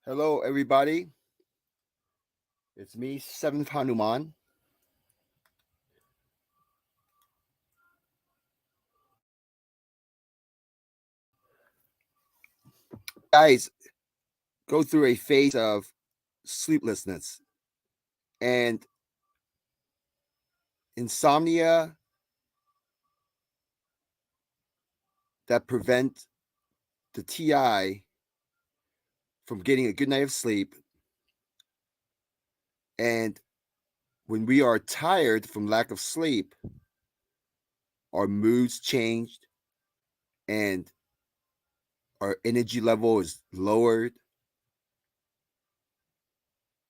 Hello, everybody. It's me, Seventh Hanuman. Guys, go through a phase of sleeplessness and insomnia that prevent the TI from getting a good night of sleep. And when we are tired from lack of sleep, our moods changed and our energy level is lowered.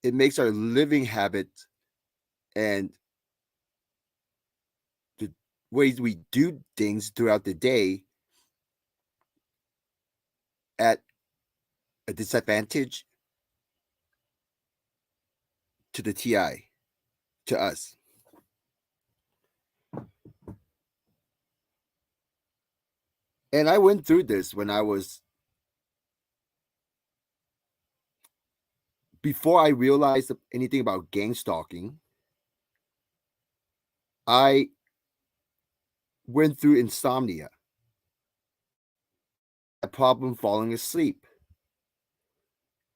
It makes our living habit and the ways we do things throughout the day at a disadvantage to the TI, to us. And I went through this when I was, before I realized anything about gang stalking, I went through insomnia, a problem falling asleep.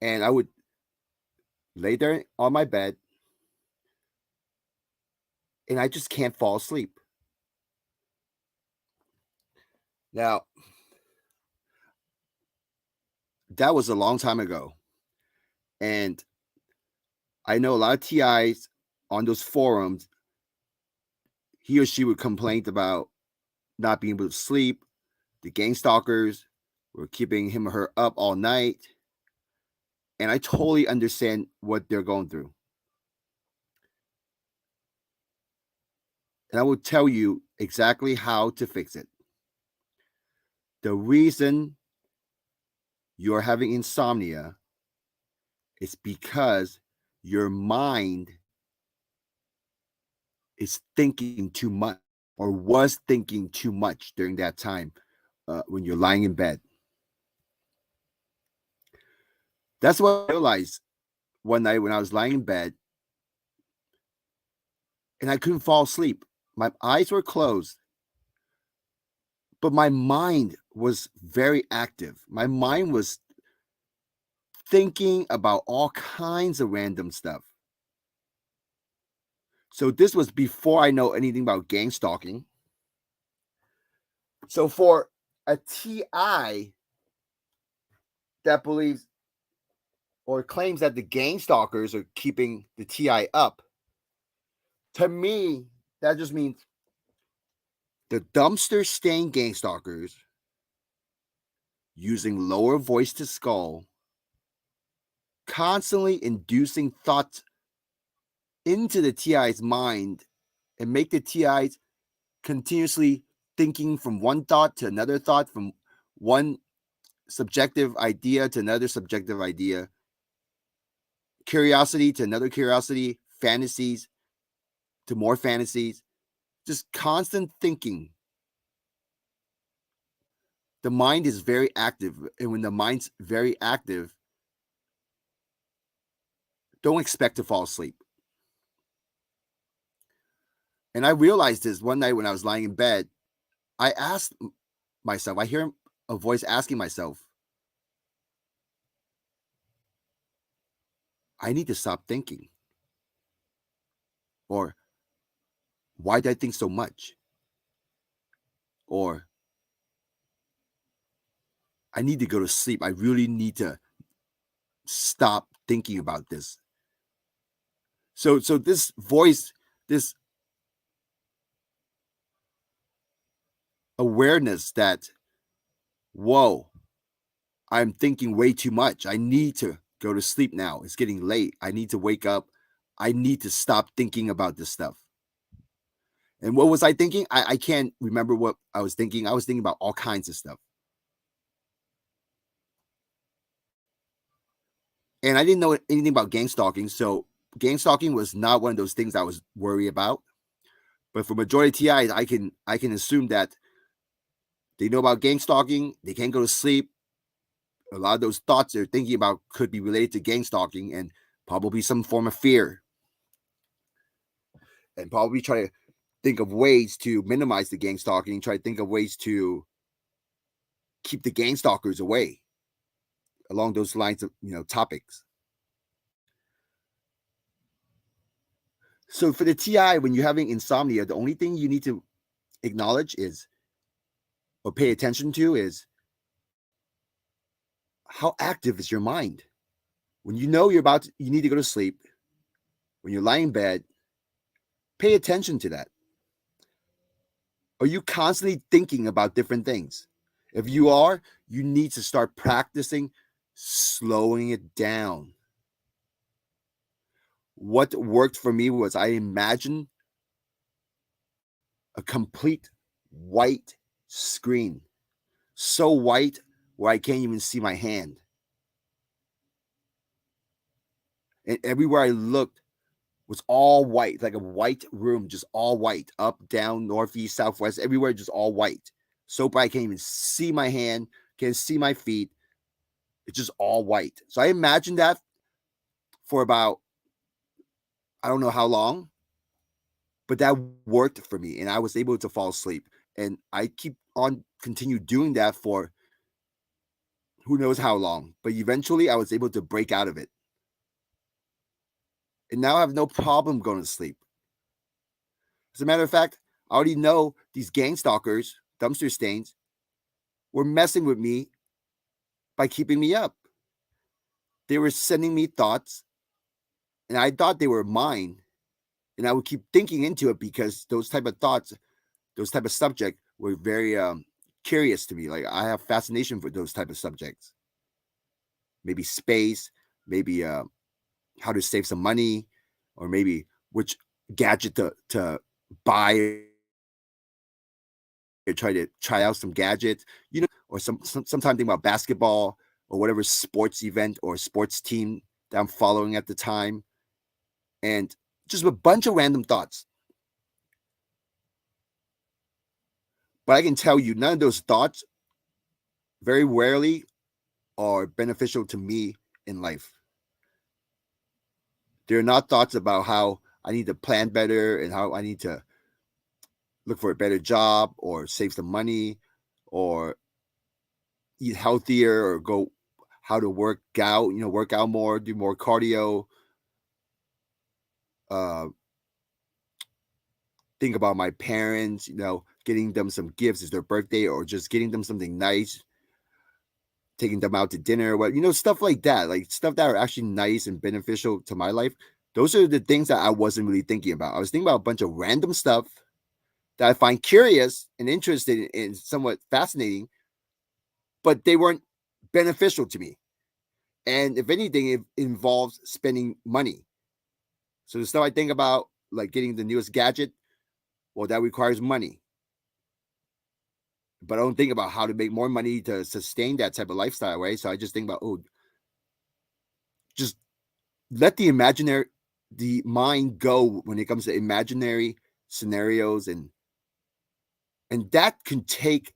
And I would lay there on my bed and I just can't fall asleep. Now, that was a long time ago. And I know a lot of TIs on those forums, he or she would complain about not being able to sleep. The gang stalkers were keeping him or her up all night. And I totally understand what they're going through. And I will tell you exactly how to fix it. The reason you're having insomnia is because your mind is thinking too much or was thinking too much during that time when you're lying in bed. That's what I realized one night when I was lying in bed and I couldn't fall asleep. My eyes were closed, but my mind was very active. My mind was thinking about all kinds of random stuff. So this was before I know anything about gang stalking. So for a TI that believes or claims that the gang stalkers are keeping the TI up, to me, that just means the dumpster stained gang stalkers using lower voice to skull, constantly inducing thoughts into the TI's mind and make the TIs continuously thinking from one thought to another thought, from one subjective idea to another subjective idea, curiosity to another curiosity, fantasies to more fantasies, just constant thinking. The mind is very active. And when the mind's very active, don't expect to fall asleep. And I realized this one night when I was lying in bed. I asked myself, I hear a voice asking myself, I need to stop thinking. Or why did I think so much? Or I need to go to sleep. I really need to stop thinking about this. So this voice, this awareness that, whoa, I'm thinking way too much. I need to go to sleep now. It's getting late. I need to wake up. I need to stop thinking about this stuff. And what was I thinking? I can't remember what I was thinking. I was thinking about all kinds of stuff. And I didn't know anything about gang stalking. So gang stalking was not one of those things I was worried about. But for majority TIs, I can assume that they know about gang stalking. They can't go to sleep. A lot of those thoughts they're thinking about could be related to gang stalking and probably some form of fear, and probably try to think of ways to minimize the gang stalking, try to think of ways to keep the gang stalkers away along those lines of topics. So for the TI, when you're having insomnia, the only thing you need to acknowledge is or pay attention to is how active is your mind. When you know you need to go to sleep, when you're lying in bed, pay attention to that. Are you constantly thinking about different things? If you are, you need to start practicing slowing it down. What worked for me was I imagined a complete white screen, so white where I can't even see my hand. And everywhere I looked was all white, like a white room, just all white, up, down, northeast, southwest, everywhere, just all white. So bright I can't even see my hand, can't see my feet. It's just all white. So I imagined that for about, I don't know how long, but that worked for me. And I was able to fall asleep. And I keep on continue doing that for who knows how long. But eventually I was able to break out of it. And now I have no problem going to sleep. As a matter of fact, I already know these gang stalkers, dumpster stains, were messing with me by keeping me up. They were sending me thoughts, and I thought they were mine. And I would keep thinking into it because those type of thoughts, those type of subject were very curious to me. Like I have fascination for those type of subjects. Maybe space, maybe how to save some money, or maybe which gadget to buy or try to try out some gadgets, or sometime think about basketball or whatever sports event or sports team that I'm following at the time, and just a bunch of random thoughts. But I can tell you, none of those thoughts very rarely are beneficial to me in life. They're not thoughts about how I need to plan better and how I need to look for a better job or save some money or eat healthier or go how to work out, work out more, do more cardio, uh, think about my parents, getting them some gifts. It's their birthday, or just getting them something nice, taking them out to dinner, stuff like that, like stuff that are actually nice and beneficial to my life. Those are the things that I wasn't really thinking about. I was thinking about a bunch of random stuff that I find curious and interested and somewhat fascinating, but they weren't beneficial to me. And if anything, it involves spending money. So the stuff I think about, like getting the newest gadget, well, that requires money. But I don't think about how to make more money to sustain that type of lifestyle, right? So I just think about, just let the mind go when it comes to imaginary scenarios, and that can take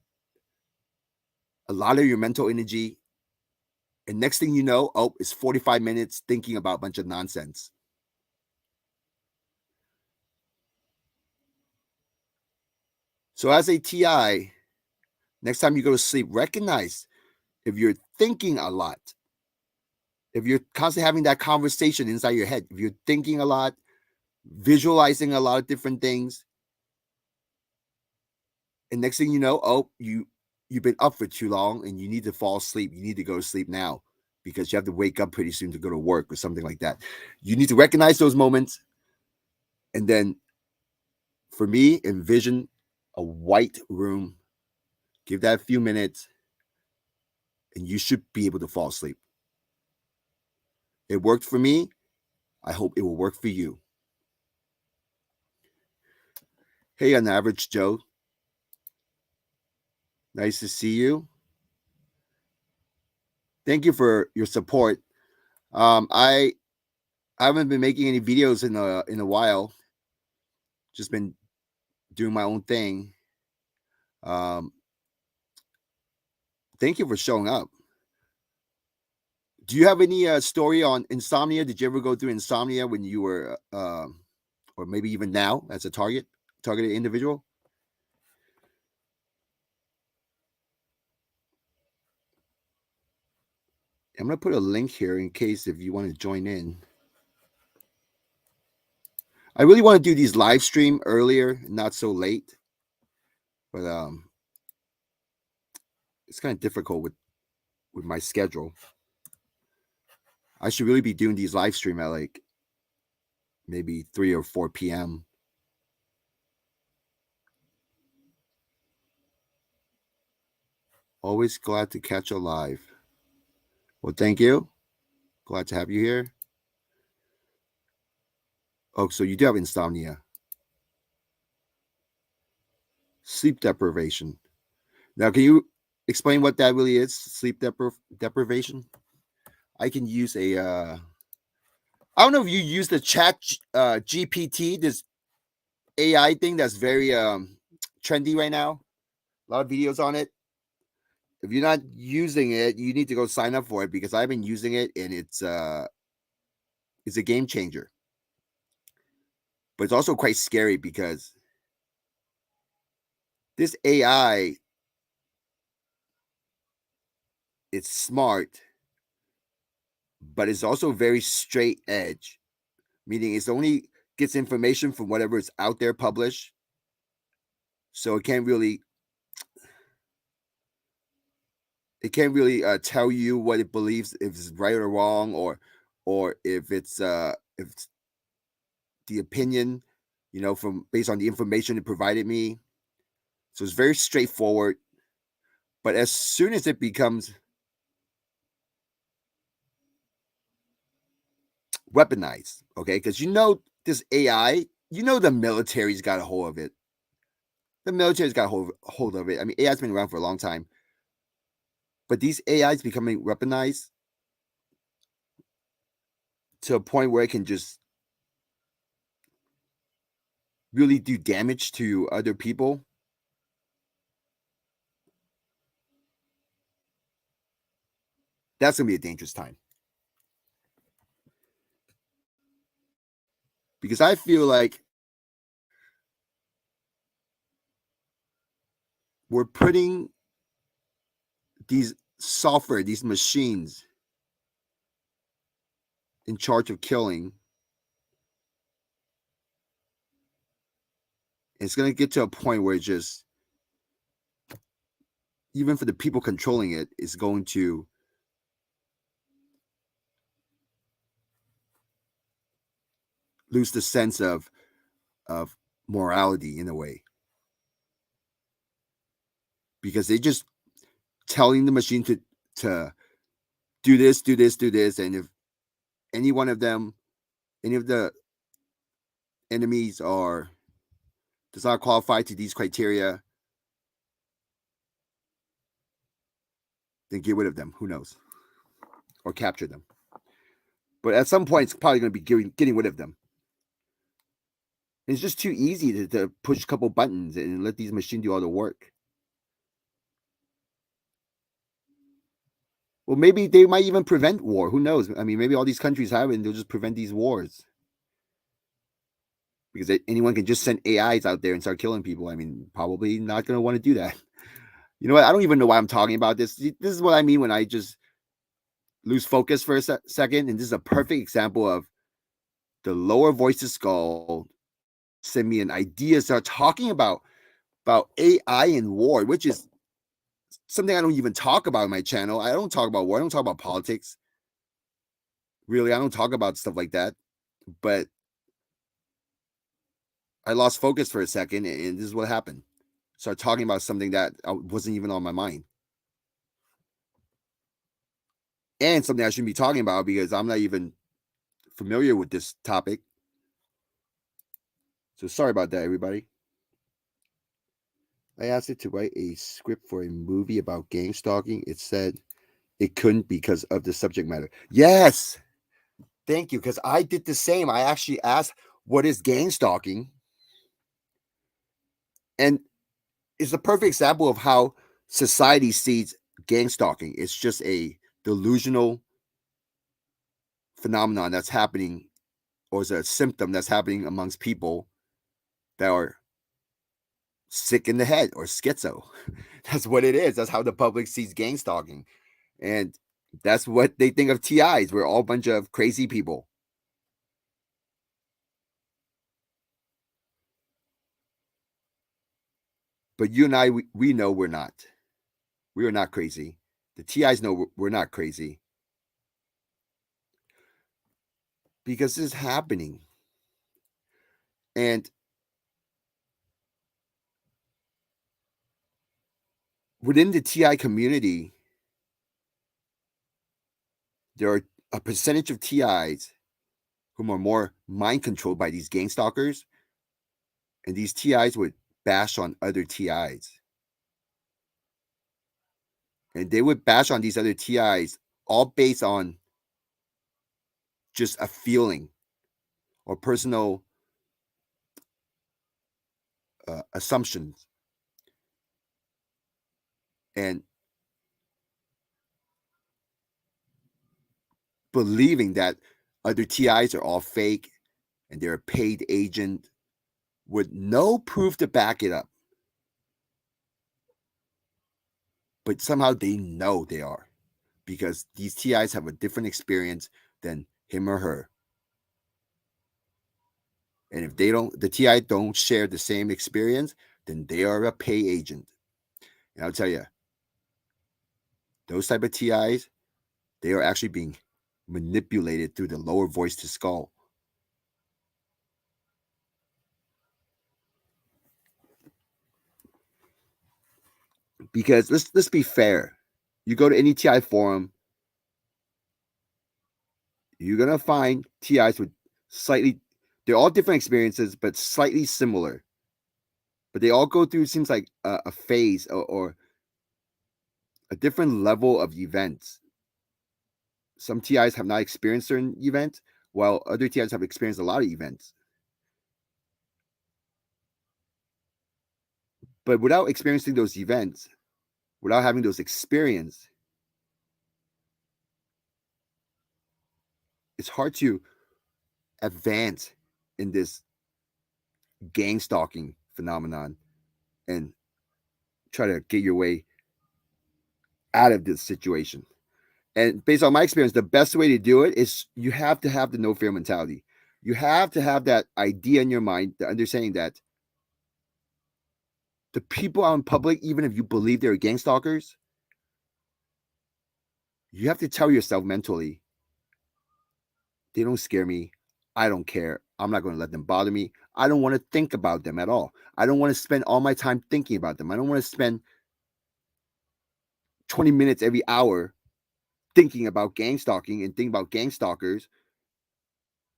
a lot of your mental energy. And next thing you know, it's 45 minutes thinking about a bunch of nonsense. So as a TI, next time you go to sleep, recognize if you're thinking a lot, if you're constantly having that conversation inside your head, if you're thinking a lot, visualizing a lot of different things, and next thing you know, you've been up for too long and you need to fall asleep. You need to go to sleep now because you have to wake up pretty soon to go to work or something like that. You need to recognize those moments, and then for me, envision a white room. Give that a few minutes, and you should be able to fall asleep. It worked for me. I hope it will work for you. Hey, on average Joe. Nice to see you. Thank you for your support. I haven't been making any videos in a while. Just been doing my own thing. Um, Thank you for showing up. Do you have any story on insomnia? Did you ever go through insomnia when you were, or maybe even now as a targeted individual? I'm going to put a link here in case if you want to join in. I really want to do these live stream earlier, not so late, but it's kind of difficult with my schedule. I should really be doing these live stream at like maybe 3 or 4 p.m. Always glad to catch a live. Well, thank you. Glad to have you here. Oh, so you do have insomnia. Sleep deprivation. Now, can you explain what that really is? Sleep deprivation? I can use a. I don't know if you use the chat GPT, this AI thing that's very trendy right now. A lot of videos on it. If you're not using it, you need to go sign up for it because I've been using it and it's a game changer. But it's also quite scary because this AI, it's smart, but it's also very straight edge, meaning it's only gets information from whatever is out there published. So it can't really tell you what it believes if it's right or wrong, or if it's the opinion, from based on the information it provided me. So it's very straightforward. But as soon as it becomes weaponized, okay, because this AI, the military's got a hold of it. The military's got a hold of it. I mean, AI's been around for a long time, but these AIs becoming weaponized to a point where it can just really do damage to other people. That's gonna be a dangerous time because I feel like we're putting these software, these machines in charge of killing. It's going to get to a point where just, even for the people controlling it, is going to lose the sense of morality in a way. Because they just telling the machine to do this, do this, do this. And if any one of them, any of the enemies does not qualify to these criteria, then get rid of them. Who knows? Or capture them. But at some point, it's probably going to be getting rid of them. And it's just too easy to push a couple buttons and let these machines do all the work. Well, maybe they might even prevent war. Who knows? I mean, maybe all these countries have it and they'll just prevent these wars. Because anyone can just send AIs out there and start killing people. I mean, probably not going to want to do that. You know what? I don't even know why I'm talking about this. This is what I mean when I just lose focus for a second. And this is a perfect example of the lower voices skull send me an idea, start talking about AI and war, which is something I don't even talk about in my channel. I don't talk about war. I don't talk about politics. Really, I don't talk about stuff like that. But I lost focus for a second, and this is what happened. Start talking about something that wasn't even on my mind. And something I shouldn't be talking about because I'm not even familiar with this topic. So sorry about that, everybody. I asked it to write a script for a movie about gang stalking. It said it couldn't because of the subject matter. Yes. Thank you. Because I did the same. I actually asked, what is gang stalking? And it's a perfect example of how society sees gang stalking. It's just a delusional phenomenon that's happening, or is a symptom that's happening amongst people that are sick in the head or schizo. That's what it is. That's how the public sees gang stalking. And that's what they think of TIs. We're all a bunch of crazy people. But you and I, we know we're not. We are not crazy. The TIs know we're not crazy because this is happening. And within the TI community, there are a percentage of TIs whom are more mind controlled by these gang stalkers, and these TIs would bash on other TIs. And they would bash on these other TIs all based on just a feeling or personal assumptions. And believing that other TIs are all fake and they're a paid agent with no proof to back it up. But somehow they know they are because these TIs have a different experience than him or her. And if they don't, the TI don't share the same experience, then they are a pay agent. And I'll tell you, those type of TIs, they are actually being manipulated through the lower voice to skull. Because let's be fair. You go to any TI forum, you're gonna find TIs with slightly, they're all different experiences, but slightly similar. But they all go through, seems like a phase or a different level of events. Some TIs have not experienced certain events, while other TIs have experienced a lot of events. But without experiencing those events, without having those experience, it's hard to advance in this gang stalking phenomenon and try to get your way out of this situation. And based on my experience, the best way to do it is you have to have the no fear mentality. You have to have that idea in your mind, the understanding that the people out in public, even if you believe they're gang stalkers, you have to tell yourself mentally, they don't scare me. I don't care. I'm not going to let them bother me. I don't want to think about them at all. I don't want to spend all my time thinking about them. I don't want to spend 20 minutes every hour thinking about gang stalking and thinking about gang stalkers.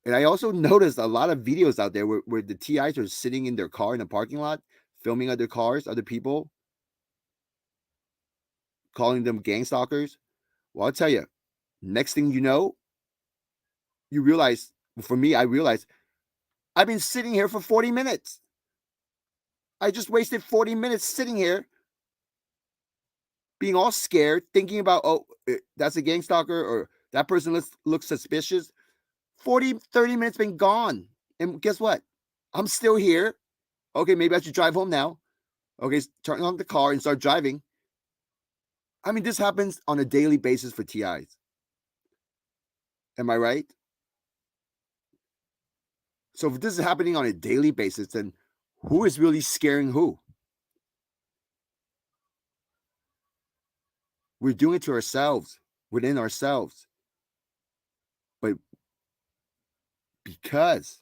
And I also noticed a lot of videos out there where the TIs are sitting in their car in the parking lot, filming other cars, other people, calling them gang stalkers. Well, I'll tell you, next thing you know, you realize, for me, I realized I've been sitting here for 40 minutes. I just wasted 40 minutes sitting here being all scared, thinking about, oh, that's a gang stalker or that person looks suspicious. 40, 30 minutes been gone. And guess what? I'm still here. Okay, maybe I should drive home now. Okay, turn on the car and start driving. I mean, this happens on a daily basis for TIs. Am I right? So if this is happening on a daily basis, then who is really scaring who? We're doing it to ourselves, within ourselves. But because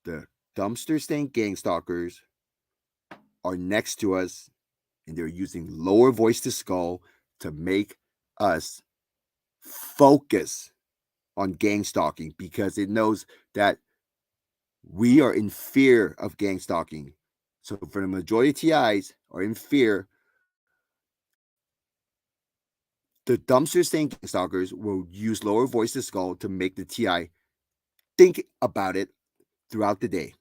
the dumpster stank gang stalkers are next to us and they're using lower voice to skull to make us focus on gang stalking because it knows that we are in fear of gang stalking. So for the majority of TIs are in fear, the dumpster stank gang stalkers will use lower voice to skull to make the TI think about it throughout the day.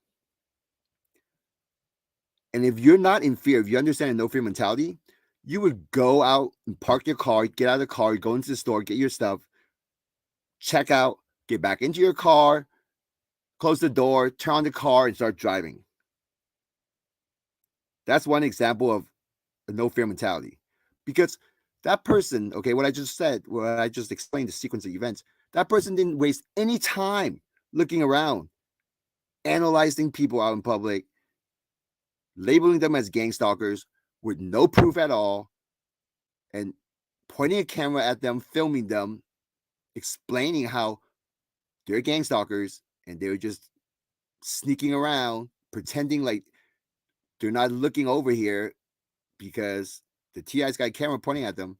And if you're not in fear, if you understand a no fear mentality, you would go out and park your car, get out of the car, go into the store, get your stuff, check out, get back into your car, close the door, turn on the car, and start driving. That's one example of a no fear mentality. Because that person, okay, what I just said, what I just explained, the sequence of events, that person didn't waste any time looking around, analyzing people out in public, labeling them as gang stalkers with no proof at all, and pointing a camera at them, filming them, explaining how they're gang stalkers and they're just sneaking around, pretending like they're not looking over here because the TI's got a camera pointing at them.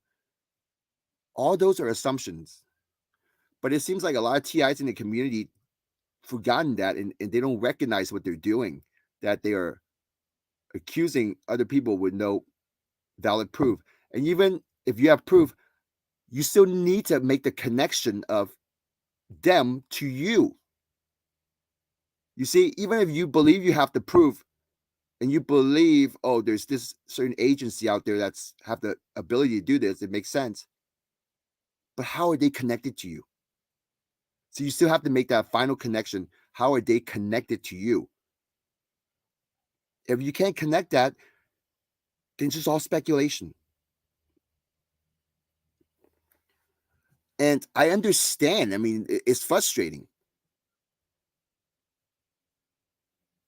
All those are assumptions. But it seems like a lot of TIs in the community forgotten that and they don't recognize what they're doing, that they are accusing other people with no valid proof. And even if you have proof, you still need to make the connection of them to you. You see, even if you believe you have the proof and you believe, oh, there's this certain agency out there that's have the ability to do this, it makes sense. But how are they connected to you? So you still have to make that final connection. How are they connected to you? If you can't connect that, then it's just all speculation. And I understand. I mean, it's frustrating.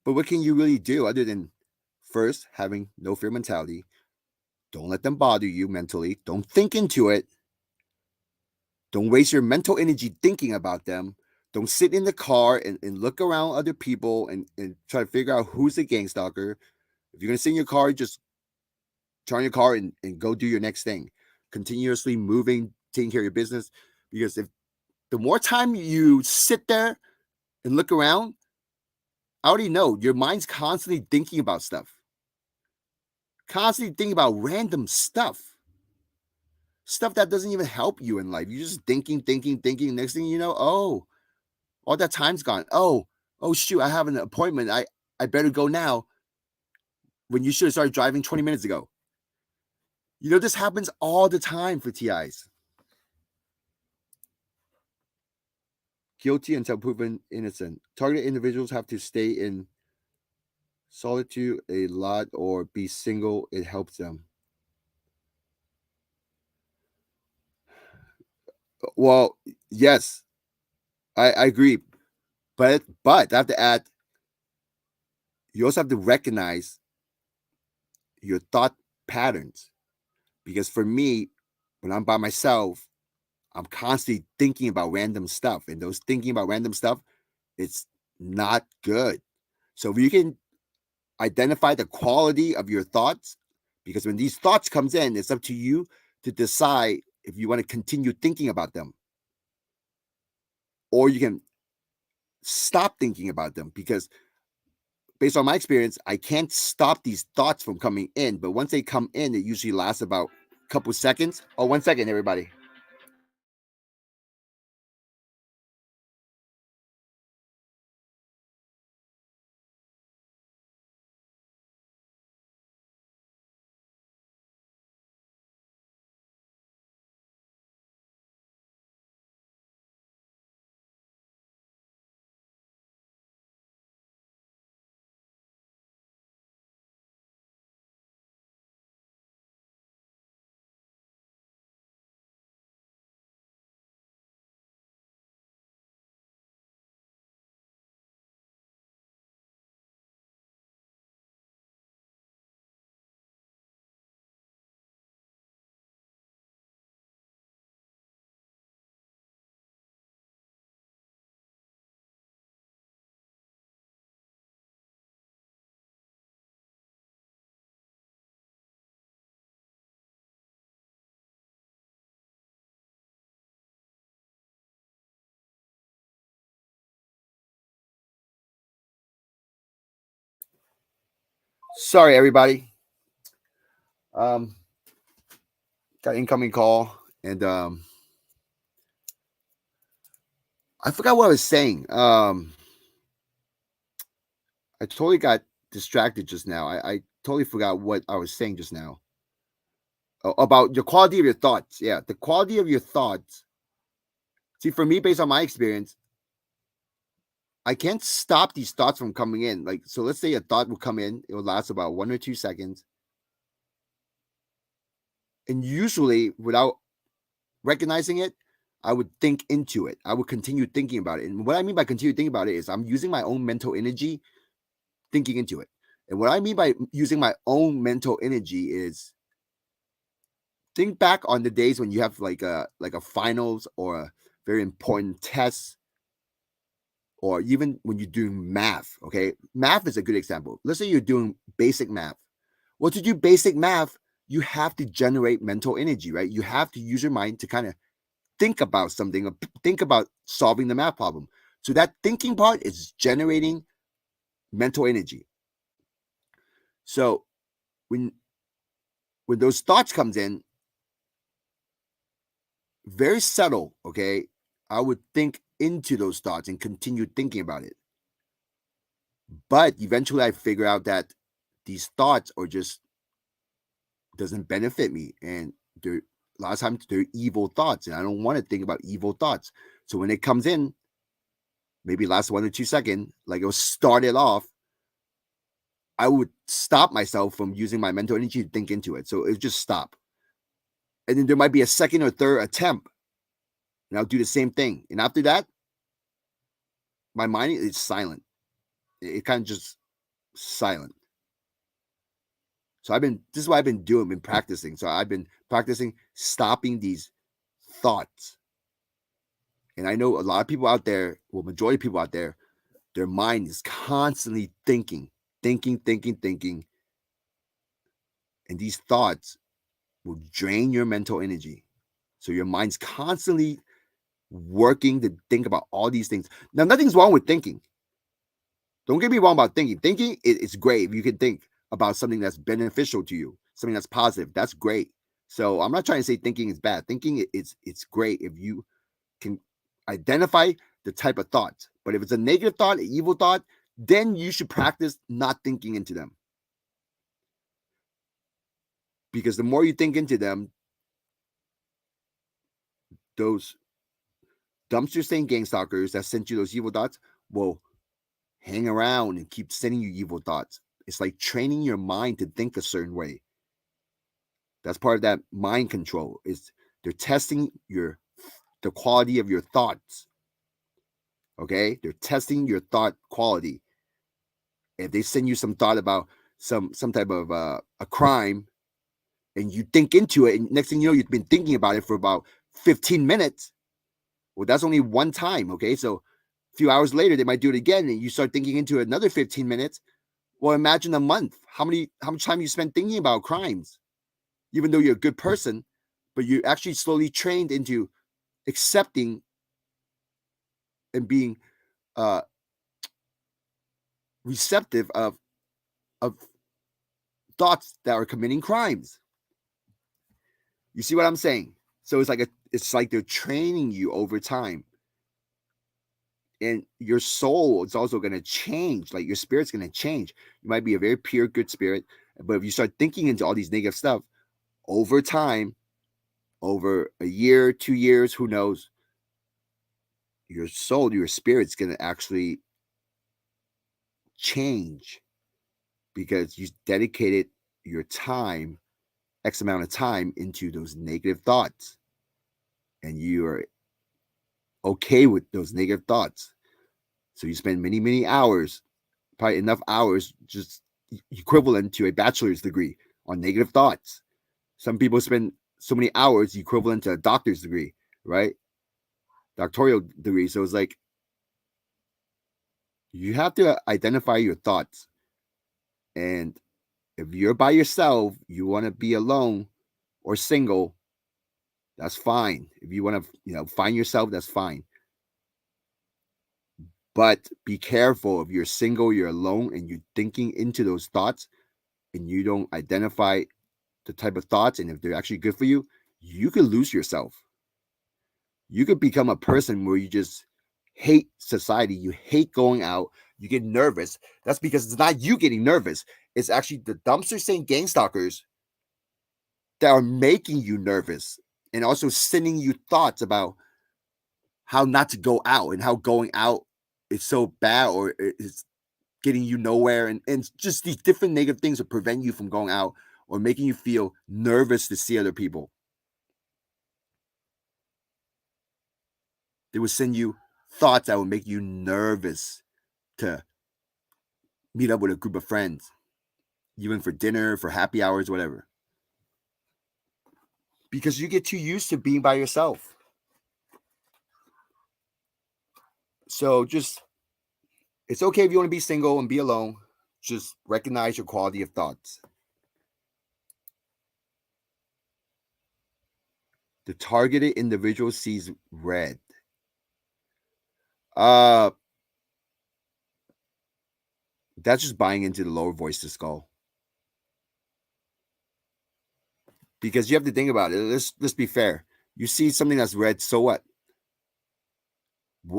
But what can you really do other than first having no fear mentality? Don't let them bother you mentally. Don't think into it. Don't waste your mental energy thinking about them. Don't sit in the car and look around other people and try to figure out who's a gang stalker. If you're going to sit in your car, just turn on your car and go do your next thing. Continuously moving, taking care of your business. Because if the more time you sit there and look around, I already know your mind's constantly thinking about stuff, constantly thinking about random stuff that doesn't even help you in life. You're just thinking, thinking, thinking. Next thing you know, oh, all that time's gone. Oh, shoot, I have an appointment. I better go now when you should have started driving 20 minutes ago. You know, this happens all the time for TIs. Guilty until proven innocent. Targeted individuals have to stay in solitude a lot or be single. It helps them. Well, yes, I agree. But I have to add, you also have to recognize your thought patterns. Because for me, when I'm by myself, I'm constantly thinking about random stuff. And those thinking about random stuff, it's not good. So if you can identify the quality of your thoughts, because when these thoughts comes in, it's up to you to decide if you want to continue thinking about them. Or you can stop thinking about them because based on my experience, I can't stop these thoughts from coming in. But once they come in, it usually lasts about a couple seconds. Oh, 1 second, everybody. Sorry, everybody. Um, got an incoming call, and I forgot what I was saying. I totally got distracted just now. I totally forgot what I was saying just now. Oh, about the quality of your thoughts. Yeah, the quality of your thoughts See, for me, based on my experience, I can't stop these thoughts from coming in. Like, so let's say a thought will come in, it will last about 1 or 2 seconds. And usually, without recognizing it, I would think into it. I would continue thinking about it. And what I mean by continue thinking about it is I'm using my own mental energy thinking into it. And what I mean by using my own mental energy is think back on the days when you have like a finals or a very important test, or even when you're doing math. Okay, math is a good example. Let's say you're doing basic math. Well, to do basic math, you have to generate mental energy, right? You have to use your mind to kind of think about something, or think about solving the math problem. So that thinking part is generating mental energy. So when those thoughts comes in, very subtle, okay, I would think into those thoughts and continue thinking about it. But eventually I figure out that these thoughts are just doesn't benefit me, and they're a lot of times they're evil thoughts, and I don't want to think about evil thoughts. So when it comes in, maybe last 1 or 2 seconds, like it was started off, I would stop myself from using my mental energy to think into it. So it would just stop. And then there might be a second or third attempt, and I'll do the same thing. And after that, my mind is silent. It kind of just silent. So this is what I've been practicing. So I've been practicing stopping these thoughts. And I know a lot of people out there, well, majority of people out there, their mind is constantly thinking. And these thoughts will drain your mental energy. So your mind's constantly working to think about all these things. Now, nothing's wrong with thinking. Don't get me wrong about thinking. Thinking it's great if you can think about something that's beneficial to you, something that's positive. That's great. So I'm not trying to say thinking is bad. Thinking it's great if you can identify the type of thought. But if it's a negative thought, an evil thought, then you should practice not thinking into them. Because the more you think into them, those dumpster saying gang stalkers that sent you those evil thoughts will hang around and keep sending you evil thoughts. It's like training your mind to think a certain way. That's part of that mind control. Is they're testing the quality of your thoughts. Okay, they're testing your thought quality. If they send you some thought about some type of a crime, and you think into it, and next thing you know, you've been thinking about it for about 15 minutes. Well, that's only one time. Okay, so a few hours later, they might do it again, and you start thinking into it another 15 minutes. Well, imagine a month. How much time you spend thinking about crimes, even though you're a good person, but you're actually slowly trained into accepting and being uh, receptive of thoughts that are committing crimes. You see what I'm saying? So it's like they're training you over time. And your soul is also going to change. Like your spirit's going to change. You might be a very pure, good spirit, but if you start thinking into all these negative stuff over time, over a year, 2 years, who knows, your soul, your spirit's going to actually change because you dedicated your time, X amount of time, into those negative thoughts. And you are okay with those negative thoughts. So you spend many, many hours, probably enough hours, just equivalent to a bachelor's degree on negative thoughts. Some people spend so many hours equivalent to a doctor's degree, right? Doctoral degree. So it's like you have to identify your thoughts. And if you're by yourself, you want to be alone or single, that's fine. If you want to, find yourself, that's fine. But be careful if you're single, you're alone, and you're thinking into those thoughts and you don't identify the type of thoughts and if they're actually good for you, you could lose yourself. You could become a person where you just hate society. You hate going out. You get nervous. That's because it's not you getting nervous. It's actually the dumpster saying gang stalkers that are making you nervous and also sending you thoughts about how not to go out and how going out is so bad or it's getting you nowhere, and just these different negative things that prevent you from going out or making you feel nervous to see other people. They would send you thoughts that would make you nervous to meet up with a group of friends, even for dinner, for happy hours, whatever. Because you get too used to being by yourself. So just, it's okay if you want to be single and be alone. Just recognize your quality of thoughts. The targeted individual sees red. Uh that's just buying into the lower voice to skull. Because you have to think about it. Let's be fair. You see something that's red, so what?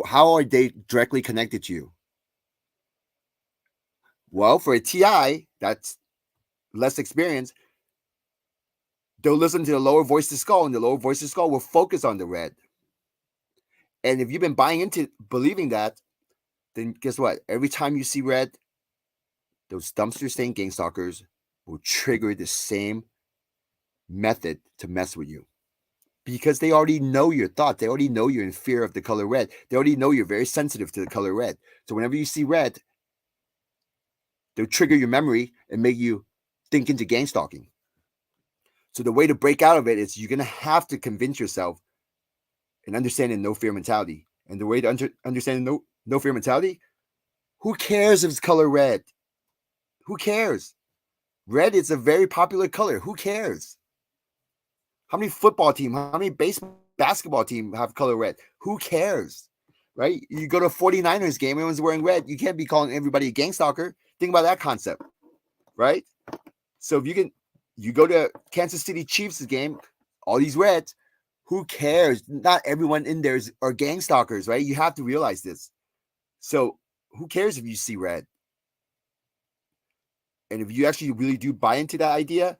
How are they directly connected to you? Well, for a TI that's less experience, they'll listen to the lower voice to skull, and the lower voice to skull will focus on the red. And if you've been buying into believing that, then guess what? Every time you see red, those dumpster staying gang stalkers will trigger the same method to mess with you. Because they already know your thoughts. They already know you're in fear of the color red. They already know you're very sensitive to the color red. So whenever you see red, they'll trigger your memory and make you think into gang stalking. So the way to break out of it is you're going to have to convince yourself and understand the no fear mentality. And the way to understand no fear mentality, who cares if it's color red? Who cares? Red is a very popular color. Who cares? How many football team, how many basketball team have color red? Who cares? Right? You go to a 49ers game, everyone's wearing red. You can't be calling everybody a gang stalker. Think about that concept. Right? So if you go to Kansas City Chiefs game, all these reds, who cares? Not everyone in there are gang stalkers, right? You have to realize this. So who cares if you see red? And if you actually really do buy into that idea,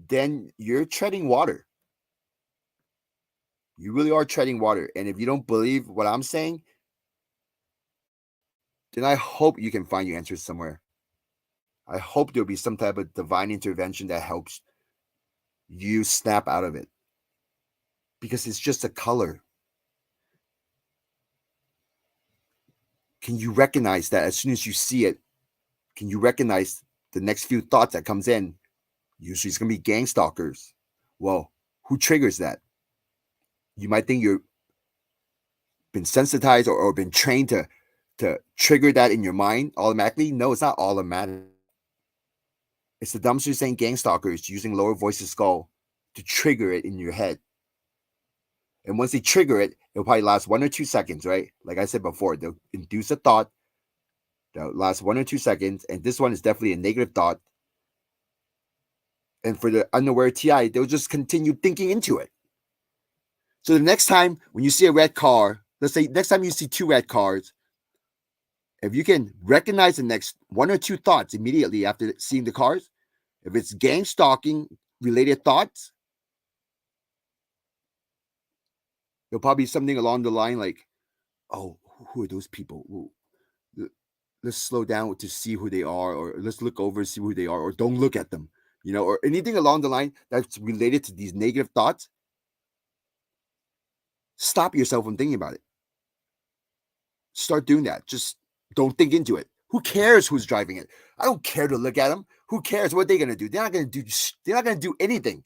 then you're treading water. You really are treading water. And if you don't believe what I'm saying, then I hope you can find your answers somewhere. I hope there'll be some type of divine intervention that helps you snap out of it. Because it's just a color. Can you recognize that as soon as you see it? Can you recognize the next few thoughts that comes in? Usually it's going to be gang stalkers. Well, who triggers that? You might think you've been sensitized or been trained to trigger that in your mind automatically. No, it's not automatic. It's the dumpster saying gang stalkers using lower voices skull to trigger it in your head. And once they trigger it, it'll probably last 1 or 2 seconds, right? Like I said before, they'll induce a thought that lasts 1 or 2 seconds. And this one is definitely a negative thought. And for the unaware TI, they'll just continue thinking into it. So the next time when you see a red car, let's say next time you see 2 red cars, if you can recognize the next 1 or 2 thoughts immediately after seeing the cars, if it's gang stalking related thoughts, it'll probably be something along the line like, oh, who are those people? Let's slow down to see who they are, or let's look over and see who they are, or don't look at them, or anything along the line that's related to these negative thoughts. Stop yourself from thinking about it. Start doing that. Just don't think into it. Who cares who's driving it? I don't care to look at them. Who cares? What are they going to do? They're not going to do anything.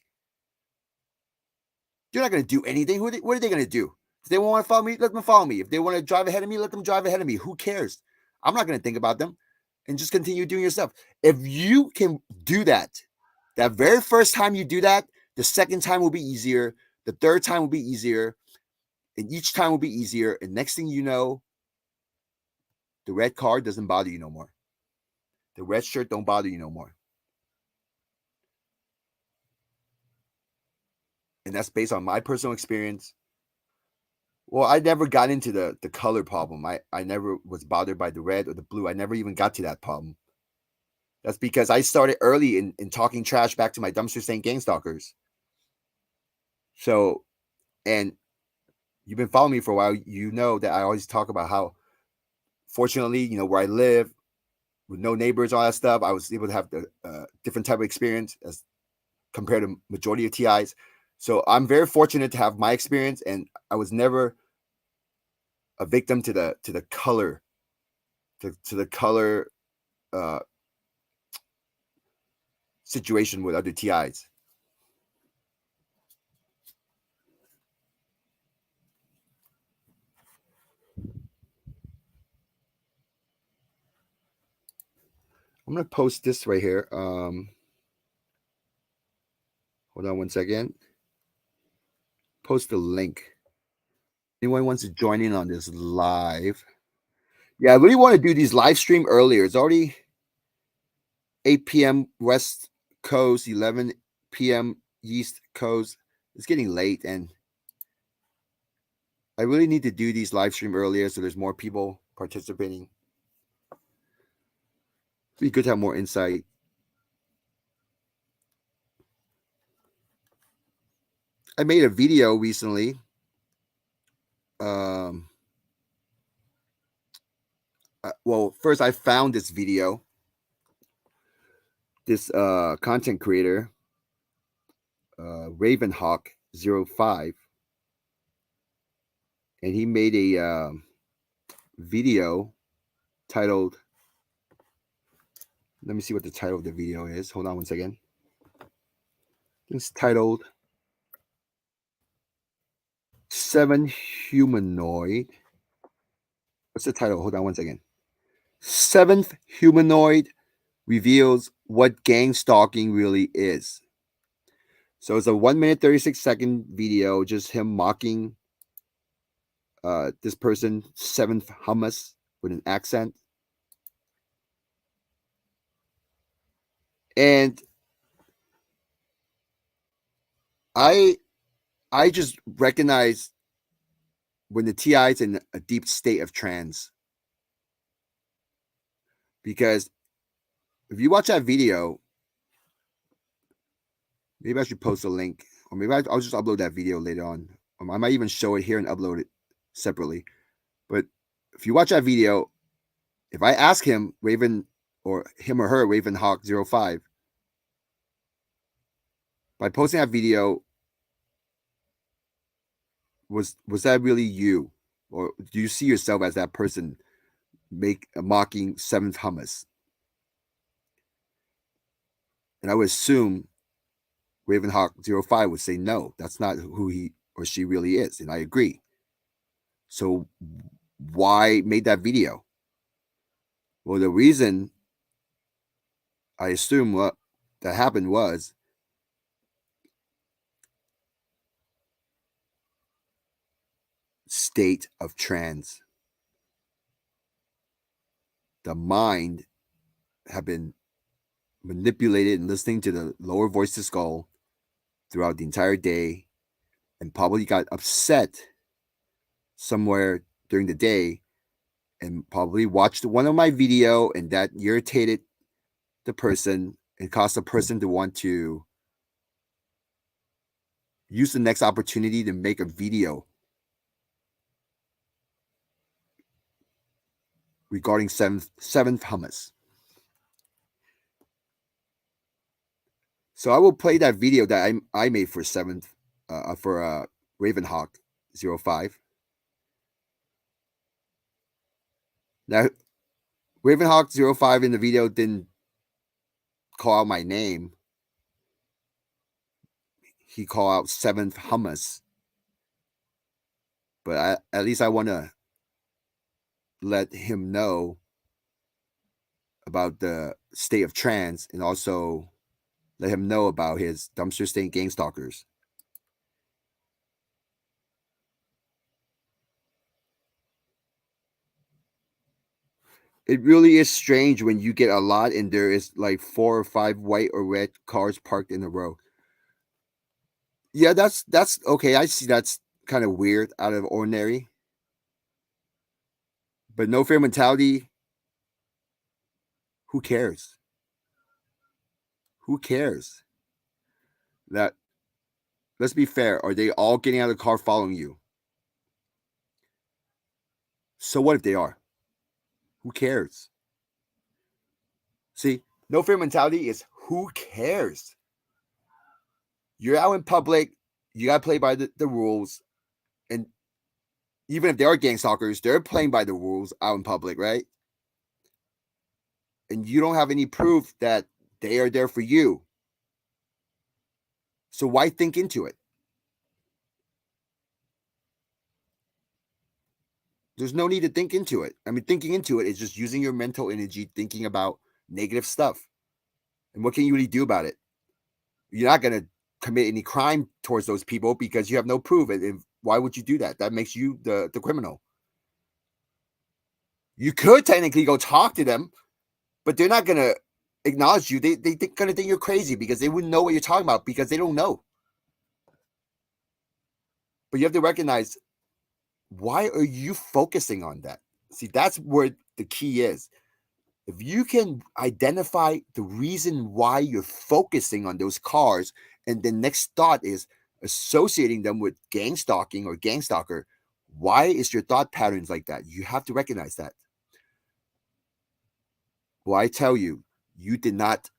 They're not going to do anything. What are they going to do? If they want to follow me, let them follow me. If they want to drive ahead of me, let them drive ahead of me. Who cares? I'm not going to think about them, and just continue doing your stuff. If you can do that very first time you do that, the second time will be easier. The third time will be easier. And each time will be easier. And next thing you know, the red car doesn't bother you no more. The red shirt don't bother you no more. And that's based on my personal experience. Well, I never got into the color problem. I never was bothered by the red or the blue. I never even got to that problem. That's because I started early in talking trash back to my dumpster saying gang stalkers. So, and you've been following me for a while, you know that I always talk about how, fortunately, where I live with no neighbors, all that stuff, I was able to have the different type of experience as compared to majority of TIs. So I'm very fortunate to have my experience, and I was never a victim to the color to the color uh, situation with other TIs. I'm gonna post this right here. Hold on one second. Post the link. Anyone wants to join in on this live? Yeah, I really want to do these live stream earlier. It's already 8 p.m. West Coast, 11 p.m. East Coast. It's getting late, and I really need to do these live stream earlier so there's more people participating. It'd be good to have more insight. I made a video recently. Um, well, first I found this video. This content creator, Ravenhawk05, and he made a video titled. Let me see what the title of the video is. Hold on one second. It's titled Seven Humanoid. What's the title? Hold on one second. Seventh Humanoid reveals what gang stalking really is. So it's a 1 minute 36-second video, just him mocking this person, Seventh Hummus, with an accent. And I I just recognize when the TI is in a deep state of trance. Because if you watch that video, maybe I should post a link, or maybe I'll just upload that video later on. I might even show it here and upload it separately. But if you watch that video, if I ask him, Raven, or him or her, Ravenhawk05, by posting that video, was that really you? Or do you see yourself as that person make a mocking Seventh Hummus? And I would assume Ravenhawk05 would say, no, that's not who he or she really is. And I agree. So why made that video? Well, the reason I assume what that happened was state of trance. The mind had been manipulated and listening to the lower voice to skull throughout the entire day, and probably got upset somewhere during the day and probably watched one of my video, and that irritated the person and caused the person to want to use the next opportunity to make a video regarding seventh hummus. So I will play that video that I made for seventh for Ravenhawk05. Now Ravenhawk05 in the video didn't call out my name. He called out seventh hummus. But at least I want to let him know about the state of trance, and also let him know about his dumpster stain gang stalkers. It really is strange when you get a lot and there is like 4 or 5 white or red cars parked in a row. Yeah, that's okay. I see that's kind of weird, out of ordinary. But no fair mentality, who cares? Who cares? That Let's be fair. Are they all getting out of the car following you? So what if they are? Who cares? See, no fear mentality is who cares? You're out in public, you gotta play by the rules. And even if they are gang stalkers, they're playing by the rules out in public, right? And you don't have any proof that they are there for you. So why think into it? There's no need to think into it. I mean, thinking into it is just using your mental energy thinking about negative stuff. And what can you really do about it? You're not going to commit any crime towards those people because you have no proof. And why would you do that? That makes you the criminal. You could technically go talk to them, but they're not going to acknowledge you. They're going to think you're crazy because they wouldn't know what you're talking about because they don't know. But you have to recognize, why are you focusing on that? See, that's where the key is. If you can identify the reason why you're focusing on those cars, and the next thought is associating them with gang stalking or gang stalker, why is your thought patterns like that? You have to recognize that. Well, I tell you, you did not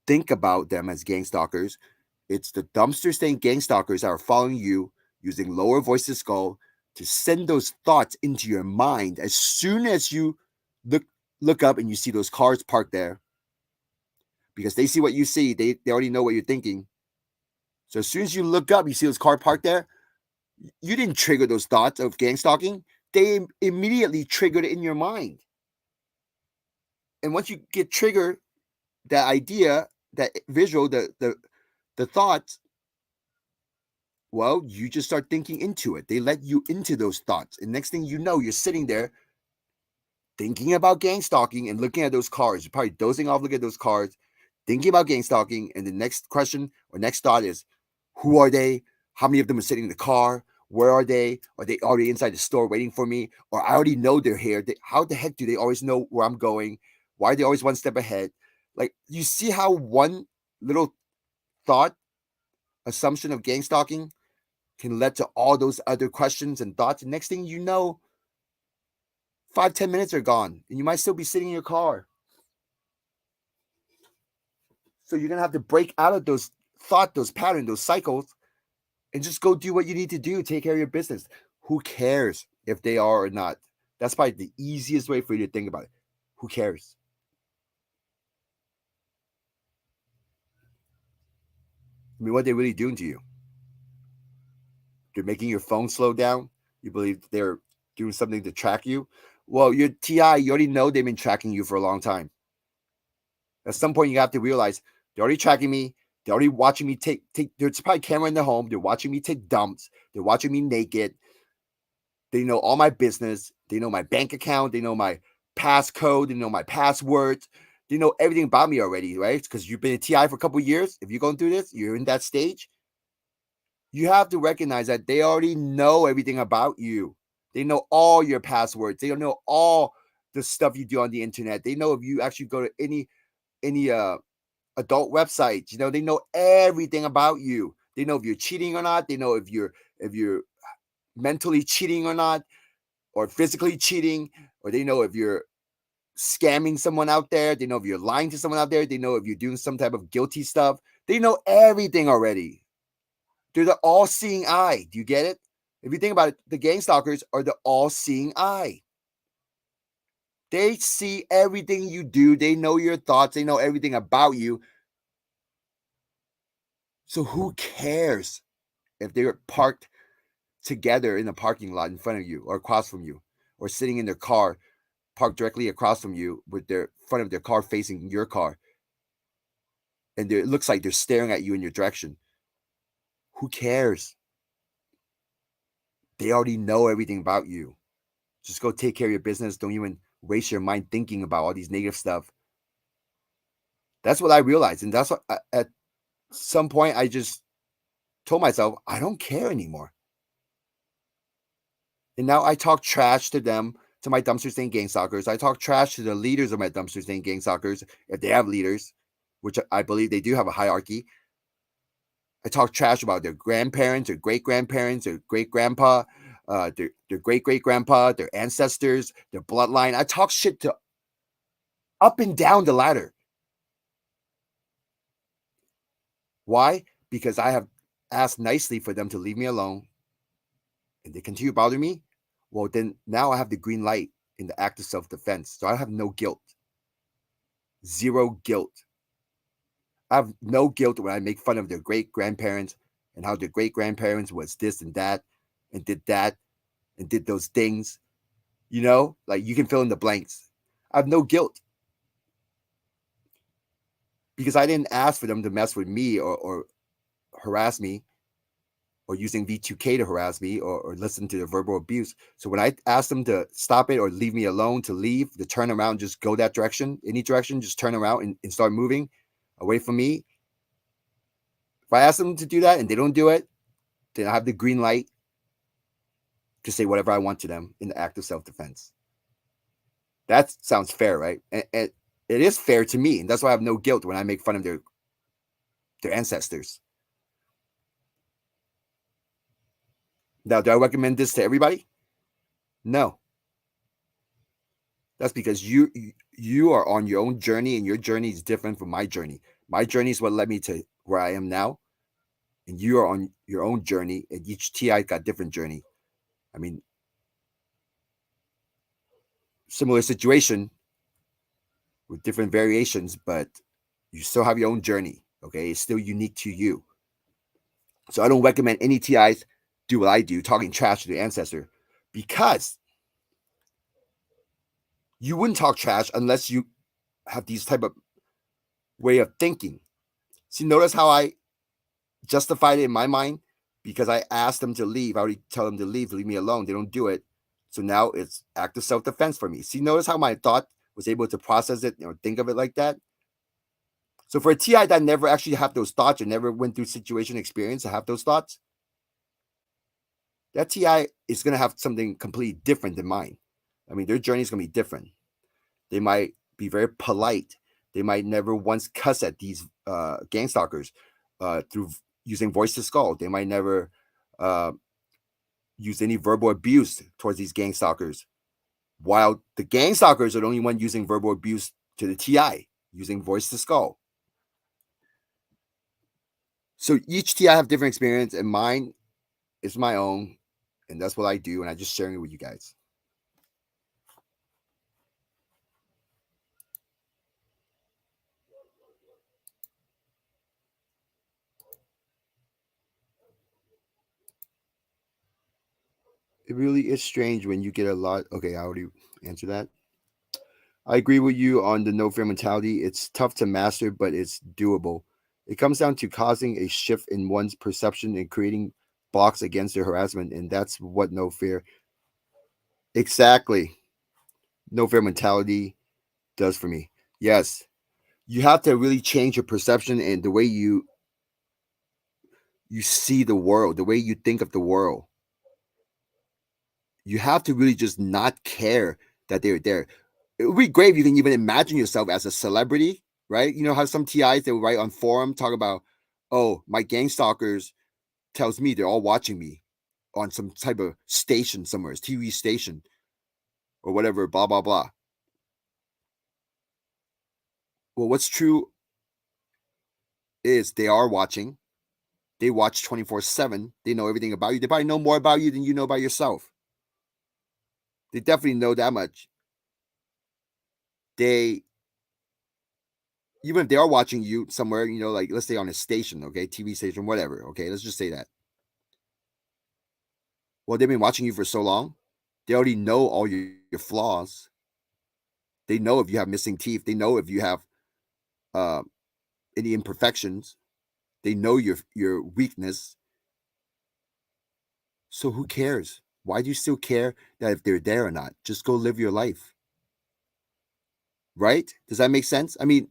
think about them as gang stalkers. It's the dumpster stained gang stalkers that are following you using lower voices skull to send those thoughts into your mind as soon as you look up and you see those cars parked there, because they see what you see. They already know what you're thinking. So as soon as you look up, you see those car parked there, you didn't trigger those thoughts of gang stalking. They immediately triggered it in your mind. And once you get triggered, that idea, that visual, the thoughts, well, you just start thinking into it. They let you into those thoughts. And next thing you know, you're sitting there thinking about gang stalking and looking at those cars. You're probably dozing off looking at those cars, thinking about gang stalking. And the next question or next thought is, who are they? How many of them are sitting in the car? Where are they? Are they already inside the store waiting for me? Or I already know they're here. How the heck do they always know where I'm going? Why are they always one step ahead? Like, you see how one little thought, assumption of gang stalking can lead to all those other questions and thoughts. And next thing you know, 5-10 minutes are gone and you might still be sitting in your car. So you're going to have to break out of those thoughts, those patterns, those cycles, and just go do what you need to do. Take care of your business. Who cares if they are or not? That's probably the easiest way for you to think about it. Who cares? I mean, what are they really doing to you? They're making your phone slow down. You believe they're doing something to track you? Well, your TI, you already know they've been tracking you for a long time. At some point, you have to realize they're already tracking me. They're already watching me take. There's probably a camera in their home. They're watching me take dumps. They're watching me naked. They know all my business. They know my bank account. They know my passcode. They know my passwords. They know everything about me already, right? Because you've been a TI for a couple of years. If you're going through this, you're in that stage. You have to recognize that they already know everything about you. They know all your passwords. They know all the stuff you do on the internet. They know if you actually go to any adult websites, they know everything about you. They know if you're cheating or not. They know if you're mentally cheating or not, or physically cheating, or they know if you're scamming someone out there. They know if you're lying to someone out there. They know if you're doing some type of guilty stuff. They know everything already. They're the all-seeing eye. Do you get it? If you think about it, the gang stalkers are the all-seeing eye. They see everything you do. They know your thoughts. They know everything about you. So who cares if they're parked together in the parking lot in front of you or across from you, or sitting in their car parked directly across from you with their front of their car facing your car, and it looks like they're staring at you in your direction? Who cares? They already know everything about you. Just go take care of your business. Don't even waste your mind thinking about all these negative stuff. That's what I realized. And that's what at some point I just told myself, I don't care anymore. And now I talk trash to them, to my dumpster stain gang stalkers. I talk trash to the leaders of my dumpster stain gang stalkers, if they have leaders, which I believe they do have a hierarchy. I talk trash about their grandparents or great grandparents or great grandpa. their great great grandpa, their ancestors, their bloodline. I talk shit to up and down the ladder. Why? Because I have asked nicely for them to leave me alone, and they continue to bother me. Well, then now I have the green light in the act of self defense, so I have no guilt, zero guilt. I have no guilt when I make fun of their great grandparents and how their great grandparents was this and that and did those things. You know, like you can fill in the blanks. I have no guilt because I didn't ask for them to mess with me or harass me or using V2K to harass me or listen to their verbal abuse. So when I asked them to stop it or leave me alone, to leave, to turn around, just go that direction, any direction, just turn around and start moving away from me. If I ask them to do that and they don't do it, then I have the green light to say whatever I want to them in the act of self-defense. That sounds fair, right? And it is fair to me, and that's why I have no guilt when I make fun of their ancestors. Now, do I recommend this to everybody? No. That's because you are on your own journey, and your journey is different from my journey. My journey is what led me to where I am now, and you are on your own journey, and each TI got different journey. I mean, similar situation with different variations, but you still have your own journey. Okay, it's still unique to you. So I don't recommend any TIs do what I do, talking trash to the ancestor, because you wouldn't talk trash unless you have these type of way of thinking. See, notice how I justified it in my mind because I asked them to leave. I already tell them to leave me alone. They don't do it. So now it's active self-defense for me. See, notice how my thought was able to process it or think of it like that. So for a TI that never actually have those thoughts or never went through situation experience to have those thoughts, that TI is going to have something completely different than mine. I mean, their journey is going to be different. They might be very polite. They might never once cuss at these gang stalkers through using voice to skull. They might never use any verbal abuse towards these gang stalkers. While the gang stalkers are the only one using verbal abuse to the TI, using voice to skull. So each TI have different experience, and mine is my own, and that's what I do, and I just sharing it with you guys. It really is strange when you get a lot. Okay, I already answered that. I agree with you on the no fear mentality. It's tough to master, but it's doable. It comes down to causing a shift in one's perception and creating blocks against their harassment, and that's what no fear exactly no fear mentality does for me. Yes, you have to really change your perception and the way you see the world, the way you think of the world. You have to really just not care that they're there. It would be great if you can even imagine yourself as a celebrity, right? You know how some TIs they will write on forum talk about, oh, my gang stalkers tells me they're all watching me on some type of station somewhere, TV station or whatever, blah blah blah. Well, what's true is they are watching. They watch 24/7. They know everything about you. They probably know more about you than you know about yourself. They definitely know that much. They even if they are watching you somewhere, you know, like let's say on a station, okay, TV station, whatever, okay, let's just say that. Well, they've been watching you for so long, they already know all your flaws. They know if you have missing teeth. They know if you have uh, any imperfections. They know your weakness. So who cares? Why do you still care that if they're there or not? Just go live your life. Right? Does that make sense? I mean,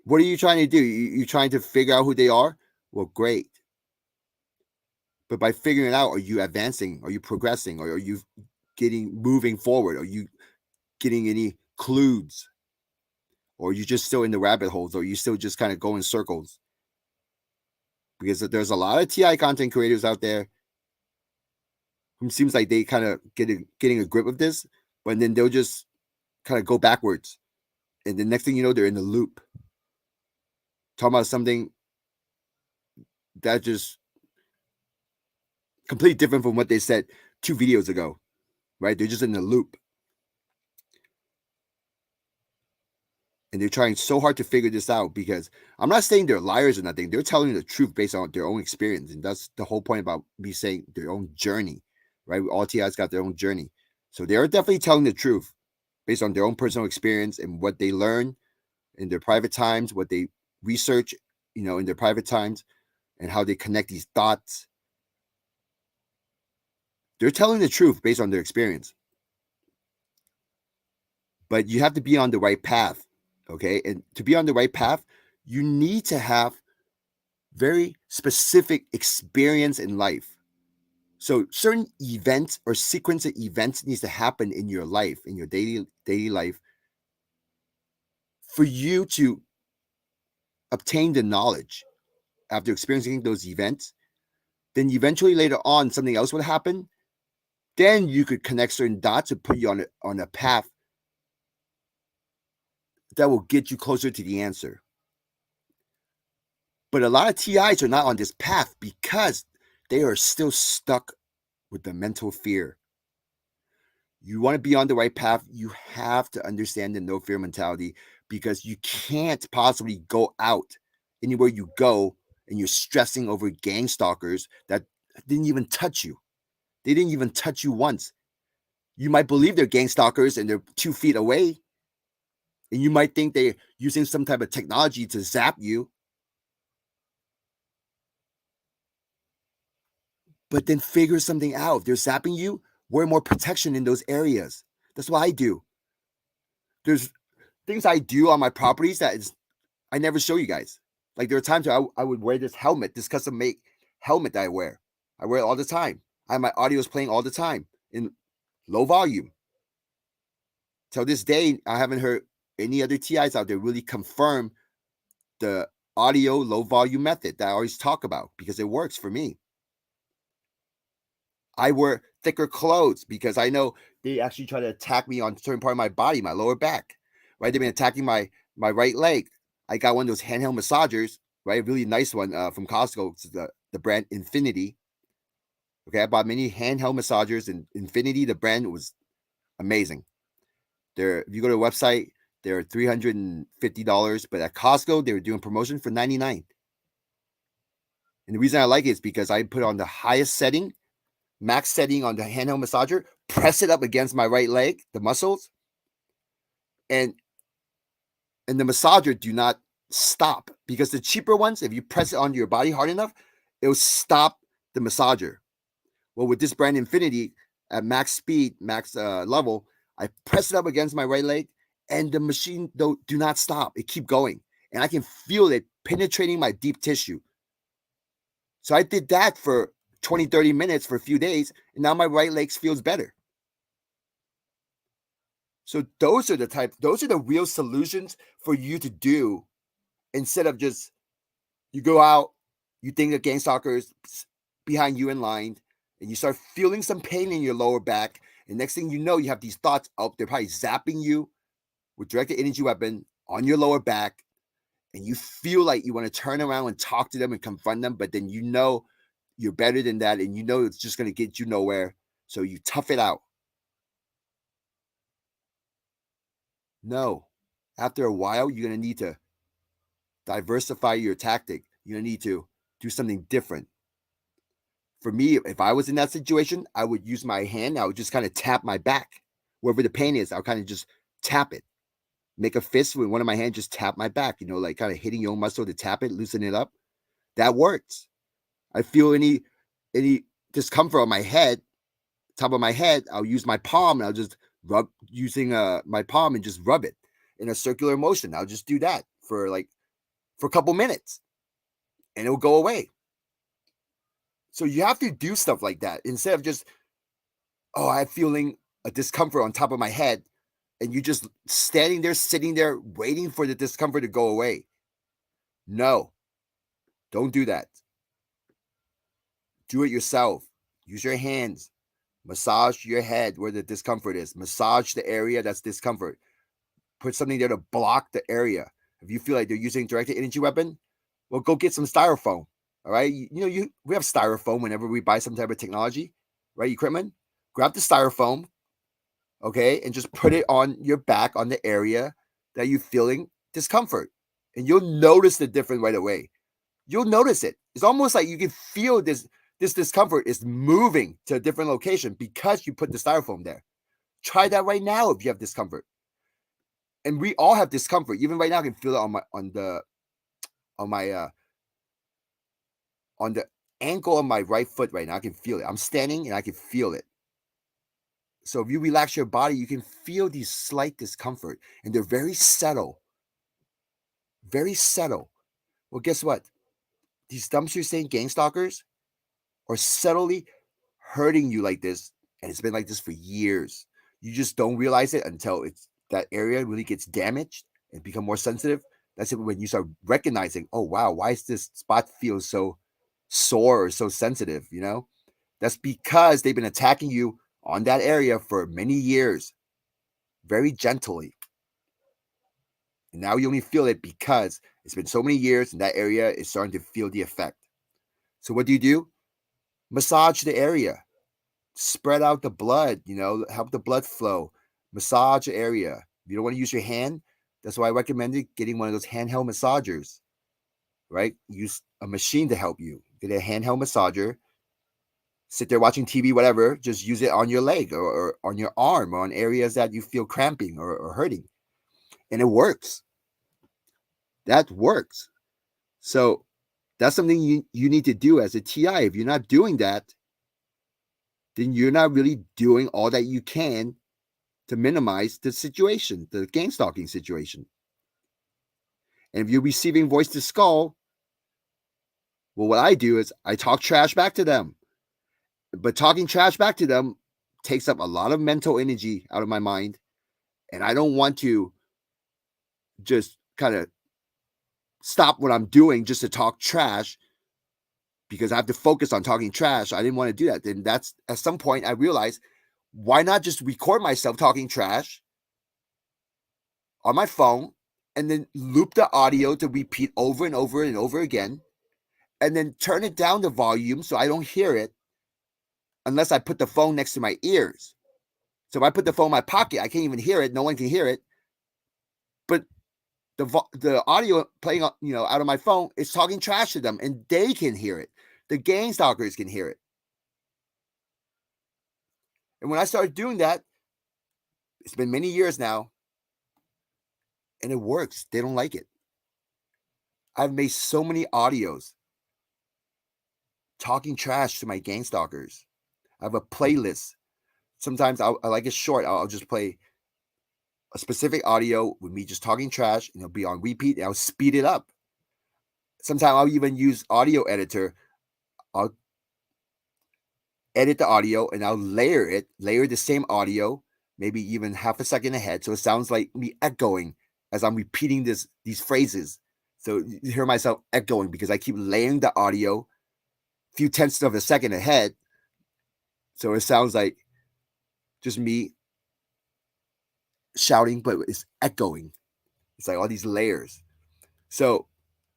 what are you trying to do? You trying to figure out who they are? Well, great. But by figuring it out, are you advancing? Are you progressing? Or are you moving forward? Are you getting any clues? Or are you just still in the rabbit holes? Or are you still just kind of going in circles? Because there's a lot of TI content creators out there who seems like they kind of getting a grip of this, but then they'll just kind of go backwards, and the next thing you know, they're in a loop talking about something that just completely different from what they said 2 videos ago, right? They're just in a loop, and they're trying so hard to figure this out because I'm not saying they're liars or nothing. They're telling the truth based on their own experience, and that's the whole point about me saying their own journey, right? All TIs got their own journey, so they're definitely telling the truth based on their own personal experience and what they learn in their private times, what they research, in their private times, and how they connect these thoughts. They're telling the truth based on their experience. But you have to be on the right path, okay? And to be on the right path, you need to have very specific experience in life. So certain events or sequence of events needs to happen in your life, in your daily life, for you to obtain the knowledge after experiencing those events. Then eventually later on something else would happen. Then you could connect certain dots and put you on a path that will get you closer to the answer. But a lot of TIs are not on this path because they are still stuck with the mental fear. You want to be on the right path, you have to understand the no fear mentality, because you can't possibly go out anywhere you go and you're stressing over gang stalkers that didn't even touch you. They didn't even touch you once. You might believe they're gang stalkers and they're 2 feet away, and you might think they're using some type of technology to zap you. But then figure something out. If they're zapping you, wear more protection in those areas. That's what I do. There's things I do on my properties that I never show you guys. Like there are times I would wear this helmet, this custom make helmet that I wear. I wear it all the time. I have my audios playing all the time in low volume. Till this day, I haven't heard any other TIs out there really confirm the audio low volume method that I always talk about, because it works for me. I wear thicker clothes because I know they actually try to attack me on a certain part of my body, my lower back. Right? They've been attacking my right leg. I got one of those handheld massagers, right? A really nice one from Costco. It's the brand Infinity. Okay, I bought many handheld massagers, and Infinity, the brand, was amazing. If you go to the website, they're $350, but at Costco they were doing promotion for $99. And the reason I like it is because I put on the highest setting, max setting on the handheld massager, press it up against my right leg, the muscles, and the massager do not stop, because the cheaper ones, if you press it onto your body hard enough, it will stop the massager. Well, with this brand Infinity, at max speed, max level, I press it up against my right leg, and the machine do not stop. It keep going, and I can feel it penetrating my deep tissue. So I did that for 20, 30 minutes for a few days, and now my right leg feels better. So those are the real solutions for you to do, instead of just you go out, you think a gang stalker is behind you in line, and you start feeling some pain in your lower back, and next thing you know, you have these thoughts, oh, they're probably zapping you with directed energy weapon on your lower back, and you feel like you want to turn around and talk to them and confront them, but then you know you're better than that, and you know it's just going to get you nowhere, so you tough it out. No. After a while, you're going to need to diversify your tactic. You're going to need to do something different. For me, if I was in that situation, I would use my hand. I would just kind of tap my back. Wherever the pain is, I'll kind of just tap it. Make a fist with one of my hands, just tap my back, like kind of hitting your own muscle to tap it, loosen it up. That works. I feel any discomfort on my head, top of my head, I'll use my palm, and I'll just rub using my palm and just rub it in a circular motion. I'll just do that for a couple minutes, and it'll go away. So you have to do stuff like that instead of just, oh, I'm feeling a discomfort on top of my head, and you just standing there, sitting there, waiting for the discomfort to go away. No, don't do that. Do it yourself. Use your hands. Massage your head where the discomfort is. Massage the area that's discomfort. Put something there to block the area. If you feel like they're using directed energy weapon, well, go get some styrofoam. All right, we have styrofoam whenever we buy some type of technology, right? Equipment. Grab the styrofoam, okay, and just put it on your back on the area that you're feeling discomfort, and you'll notice the difference right away. You'll notice it. It's almost like you can feel this discomfort is moving to a different location because you put the styrofoam there. Try that right now if you have discomfort. And we all have discomfort. Even right now, I can feel it on my on the ankle of my right foot right now. I can feel it. I'm standing and I can feel it. So if you relax your body, you can feel these slight discomfort, and they're very subtle. Very subtle. Well, guess what? These dumpster saying gang stalkers are subtly hurting you like this, and it's been like this for years. You just don't realize it until it's that area really gets damaged and become more sensitive. That's it when you start recognizing, oh wow, why is this spot feel so sore or so sensitive? That's because they've been attacking you on that area for many years, very gently. And now you only feel it because it's been so many years and that area is starting to feel the effect. So what do? Massage the area. Spread out the blood, help the blood flow. Massage the area. If you don't want to use your hand, that's why I recommended getting one of those handheld massagers, right? Use a machine to help you. Get a handheld massager. Sit there watching TV, whatever. Just use it on your leg or on your arm or on areas that you feel cramping or hurting. And it works. That works. So that's something you need to do as a TI. If you're not doing that, then you're not really doing all that you can to minimize the situation, the gang stalking situation. And if you're receiving voice to skull, well, what I do is I talk trash back to them. But talking trash back to them takes up a lot of mental energy out of my mind. And I don't want to just kind of stop what I'm doing just to talk trash because I have to focus on talking trash. I didn't want to do that. Then that's at some point I realized, why not just record myself talking trash on my phone and then loop the audio to repeat over and over and over again, and then turn it down the volume so I don't hear it unless I put the phone next to my ears. So if I put the phone in my pocket, I can't even hear it. No one can hear it. But the audio playing out of my phone is talking trash to them, and they can hear it. The gang stalkers can hear it. And when I started doing that, it's been many years now, and it works. They don't like it. I've made so many audios talking trash to my gang stalkers. I have a playlist. Sometimes I like it short. I'll just play a specific audio with me just talking trash, and it'll be on repeat, and I'll speed it up. Sometimes I'll even use audio editor. I'll edit the audio and I'll layer the same audio, maybe even half a second ahead, so it sounds like me echoing as I'm repeating these phrases. So you hear myself echoing because I keep layering the audio a few tenths of a second ahead, so it sounds like just me shouting, but it's echoing. It's like all these layers. So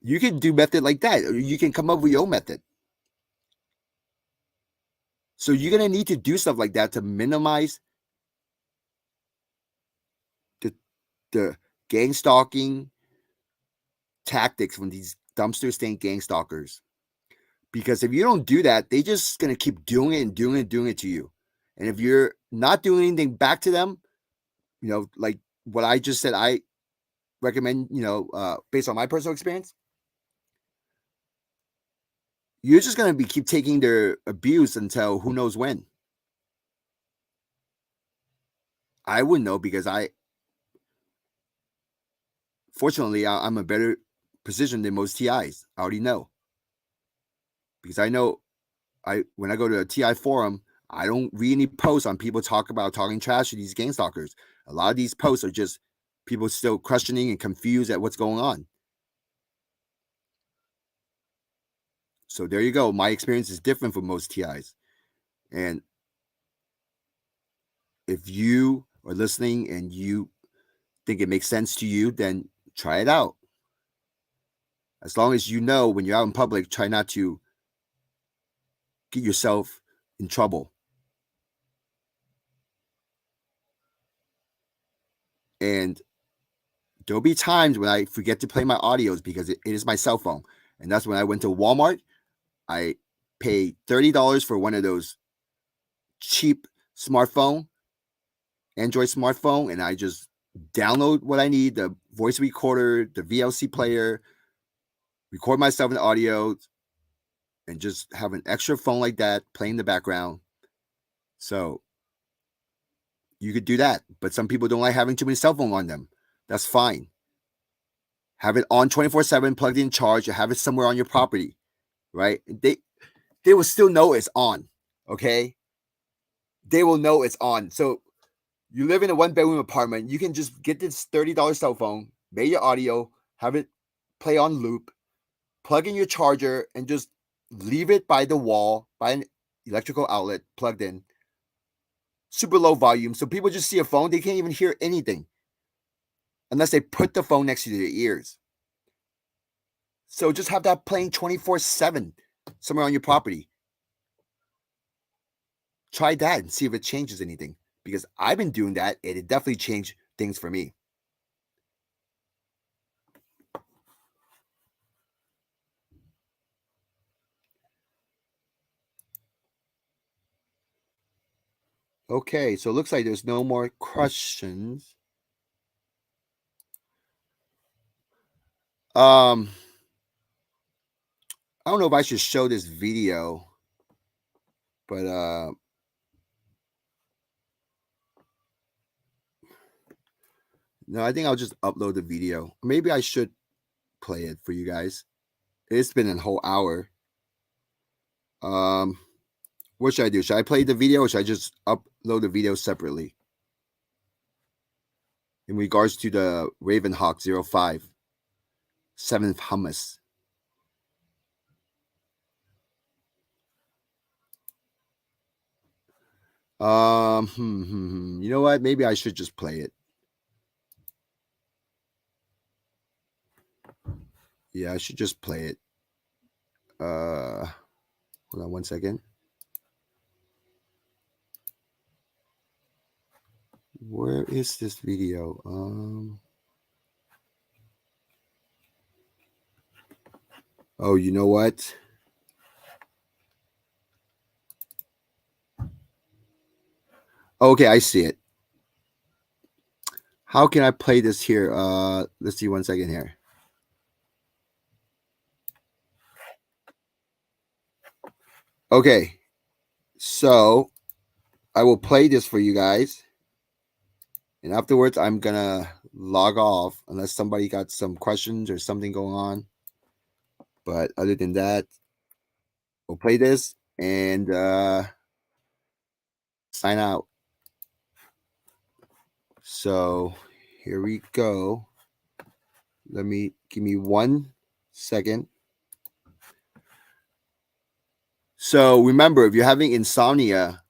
you can do method like that, or you can come up with your own method. So you're gonna need to do stuff like that to minimize the gang stalking tactics from these dumpster stain gang stalkers. Because if you don't do that, they just gonna keep doing it and doing it and doing it to you. And if you're not doing anything back to them, like what I just said, I recommend, based on my personal experience, you're just gonna keep taking their abuse until who knows when. I wouldn't know because fortunately, I'm a better position than most TIs. I already know because I know when I go to a TI forum, I don't read any posts on people talking trash to these gang stalkers. A lot of these posts are just people still questioning and confused at what's going on. So there you go. My experience is different from most TIs, and if you are listening and you think it makes sense to you, then try it out. As long as you know when you're out in public, try not to get yourself in trouble. And there'll be times when I forget to play my audios because it is my cell phone. And that's when I went to Walmart. I paid $30 for one of those cheap smartphone, Android smartphone, and I just download what I need, the voice recorder, the VLC player, record myself in audio, and just have an extra phone like that playing in the background. So you could do that. But some people don't like having too many cell phones on them. That's fine. Have it on 24/7, plugged in, charged, or have it somewhere on your property, right? They will still know it's on. Okay, they will know it's on. So you live in a 1-bedroom apartment, you can just get this $30 cell phone, make your audio, have it play on loop, plug in your charger, and just leave it by the wall, by an electrical outlet plugged in, super low volume. So people just see a phone, they can't even hear anything unless they put the phone next to their ears. So just have that playing 24/7 somewhere on your property. Try that and see if it changes anything. Because I've been doing that and it definitely changed things for me. Okay, so it looks like there's no more questions. I don't know if I should show this video, but no, I think I'll just upload the video. Maybe I should play it for you guys. It's been a whole hour. What should I do? Should I play the video or should I just upload the video separately? In regards to the Ravenhawk 05, 7th Hummus. You know what? Maybe I should just play it. Yeah, I should just play it. Hold on one second. Where is this video? Oh, you know what? Okay, I see it. How can I play this here? Let's see 1 second here. Okay, so I will play this for you guys. And afterwards, I'm going to log off unless somebody got some questions or something going on. But other than that, we'll play this and sign out. So here we go. Give me 1 second. So remember, if you're having insomnia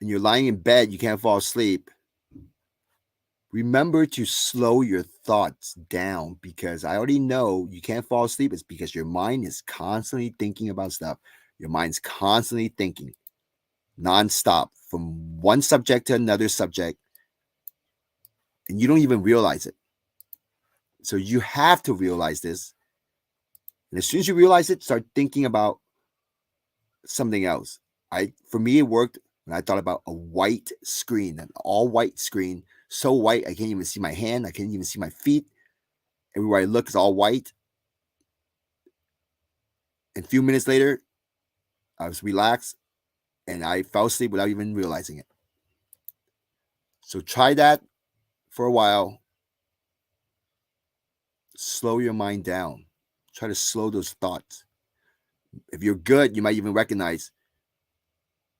and you're lying in bed, you can't fall asleep, remember to slow your thoughts down because I already know you can't fall asleep. It's because your mind is constantly thinking about stuff. Your mind's constantly thinking nonstop from one subject to another subject, and you don't even realize it. So you have to realize this. And as soon as you realize it, start thinking about something else. For me, it worked when I thought about a white screen, an all white screen, so white I can't even see my hand, I can't even see my feet. Everywhere I look is all white. And a few minutes later, I was relaxed and I fell asleep without even realizing it. So try that for a while. Slow your mind down. Try to slow those thoughts. If you're good, you might even recognize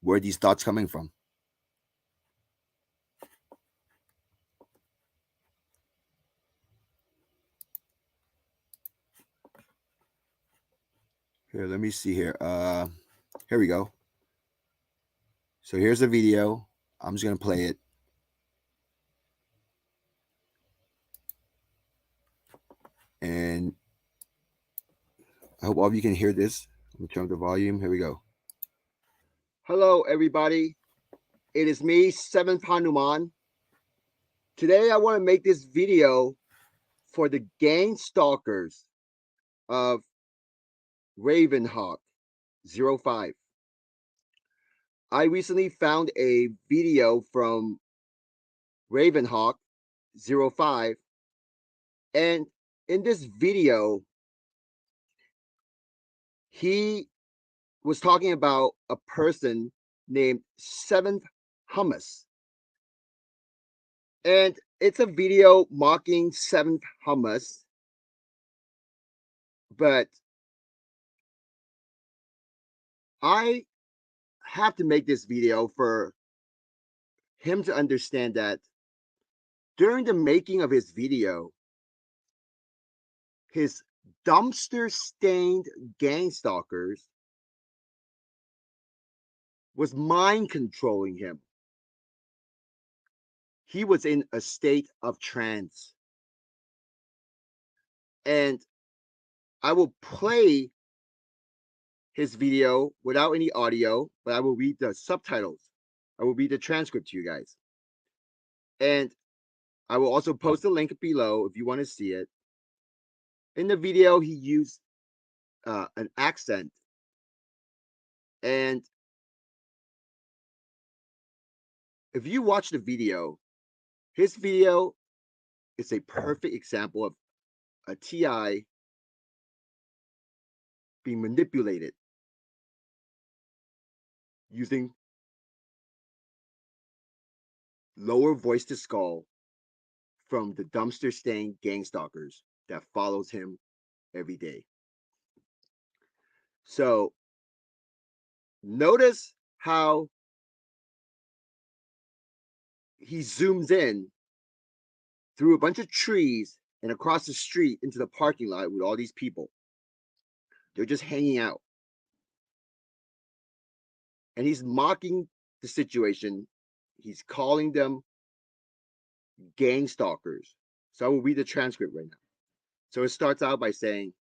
where these thoughts coming from. Here, let me see here. Here we go. So here's the video. I'm just gonna play it. And I hope all of you can hear this. Let me turn up the volume. Here we go. Hello, everybody. It is me, 7th Hanuman. Today, I want to make this video for the gang stalkers of Ravenhawk 05. I recently found a video from Ravenhawk 05, and in this video, he was talking about a person named 7th Hummus. And it's a video mocking 7th Hummus, but I have to make this video for him to understand that during the making of his video, his dumpster stained gang stalkers was mind controlling him. He was in a state of trance. And I will play his video without any audio, but I will read the subtitles. I will read the transcript to you guys. And I will also post a link below if you want to see it. In the video, he used an accent. And if you watch the video, his video is a perfect example of a TI being manipulated using lower voice to skull from the dumpster stained gang stalkers that follows him every day. So notice how he zooms in through a bunch of trees and across the street into the parking lot with all these people. They're just hanging out. And he's mocking the situation. He's calling them gang stalkers. So I will read the transcript right now. So it starts out by saying,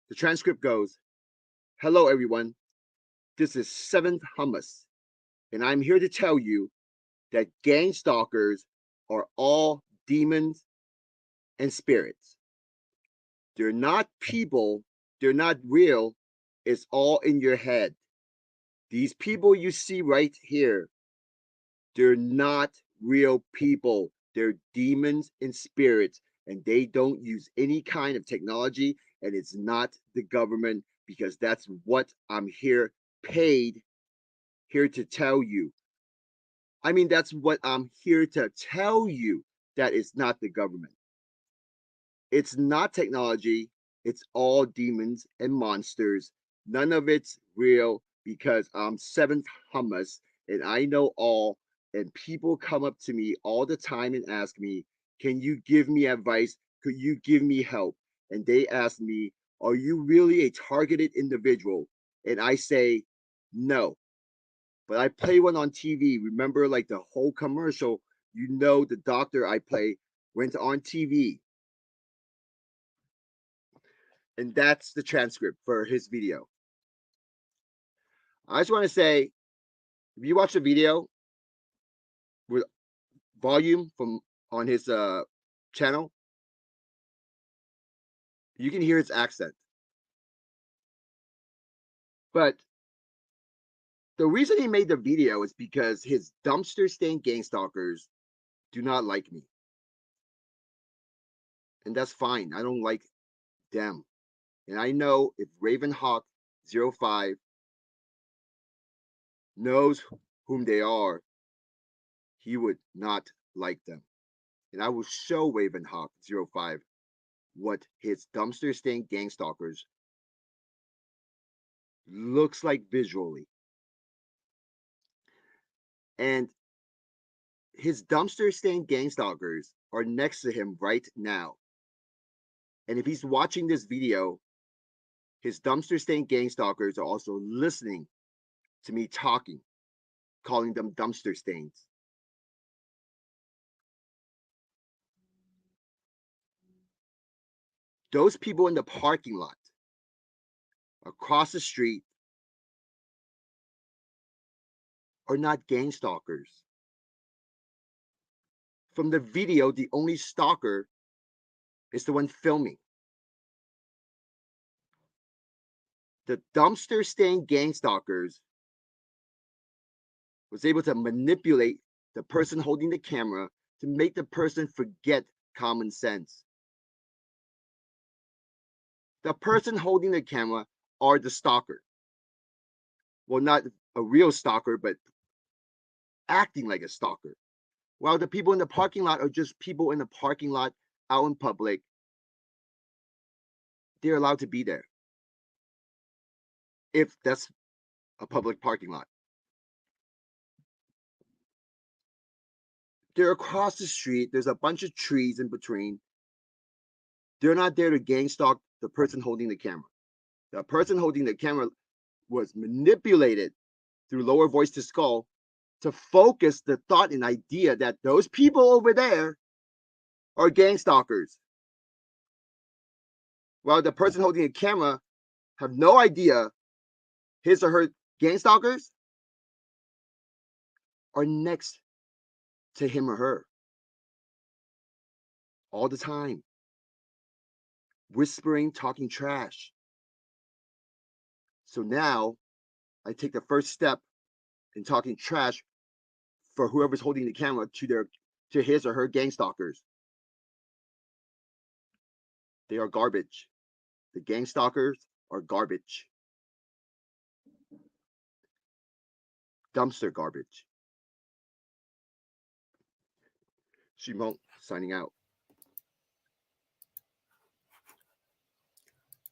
the transcript goes, "Hello, everyone. This is 7th Hummus, and I'm here to tell you that gang stalkers are all demons and spirits. They're not people, they're not real, it's all in your head. These people you see right here, they're not real people. They're demons and spirits, and they don't use any kind of technology, and it's not the government because that's what I'm paid here to tell you. I mean, that's what I'm here to tell you, that it's not the government. It's not technology. It's all demons and monsters. None of it's real because I'm 7th Hummus and I know all. And people come up to me all the time and ask me, can you give me advice? Could you give me help? And they ask me, are you really a targeted individual? And I say, no. But I play one on TV. Remember, like the whole commercial, the doctor I play went on TV. And that's the transcript for his video. I just want to say, if you watch the video with volume from on his channel, you can hear his accent. But the reason he made the video is because his dumpster stained gang stalkers do not like me. And that's fine. I don't like them. And I know if Ravenhawk 05 knows whom they are, he would not like them. And I will show Ravenhawk 05 what his dumpster stained gang stalkers looks like visually. And his dumpster stained gang stalkers are next to him right now. And if he's watching this video, his dumpster stained gang stalkers are also listening to me talking, calling them dumpster stains. Those people in the parking lot across the street are not gang stalkers. From the video, the only stalker is the one filming. The dumpster stained gang stalkers was able to manipulate the person holding the camera to make the person forget common sense. The person holding the camera are the stalker. Well, not a real stalker, but acting like a stalker. While the people in the parking lot are just people in the parking lot out in public. They're allowed to be there if that's a public parking lot. They're across the street. There's a bunch of trees in between. They're not there to gang stalk the person holding the camera. The person holding the camera was manipulated through lower voice to skull to focus the thought and idea that those people over there are gang stalkers. While the person holding the camera have no idea his or her gang stalkers are next to him or her all the time, whispering, talking trash. So now I take the first step in talking trash for whoever's holding the camera to his or her gang stalkers. They are garbage. The gang stalkers are garbage. Dumpster garbage. Shimon signing out.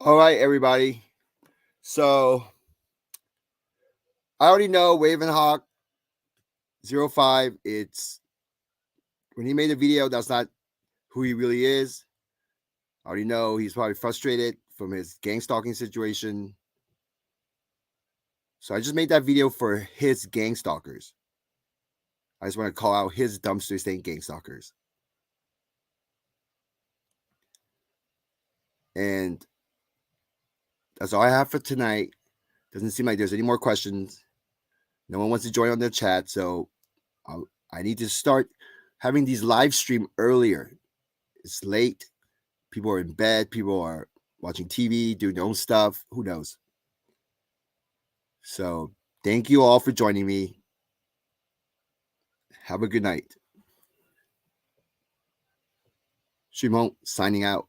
All right, everybody. So I already know Ravenhawk 05. It's when he made the video, that's not who he really is. I already know he's probably frustrated from his gang stalking situation. So I just made that video for his gang stalkers. I just want to call out his dumpster stained gang stalkers. And that's all I have for tonight. Doesn't seem like there's any more questions. No one wants to join on the chat, so I need to start having these live stream earlier. It's late. People are in bed. People are watching TV, doing their own stuff. Who knows? So thank you all for joining me. Have a good night. Shimon signing out.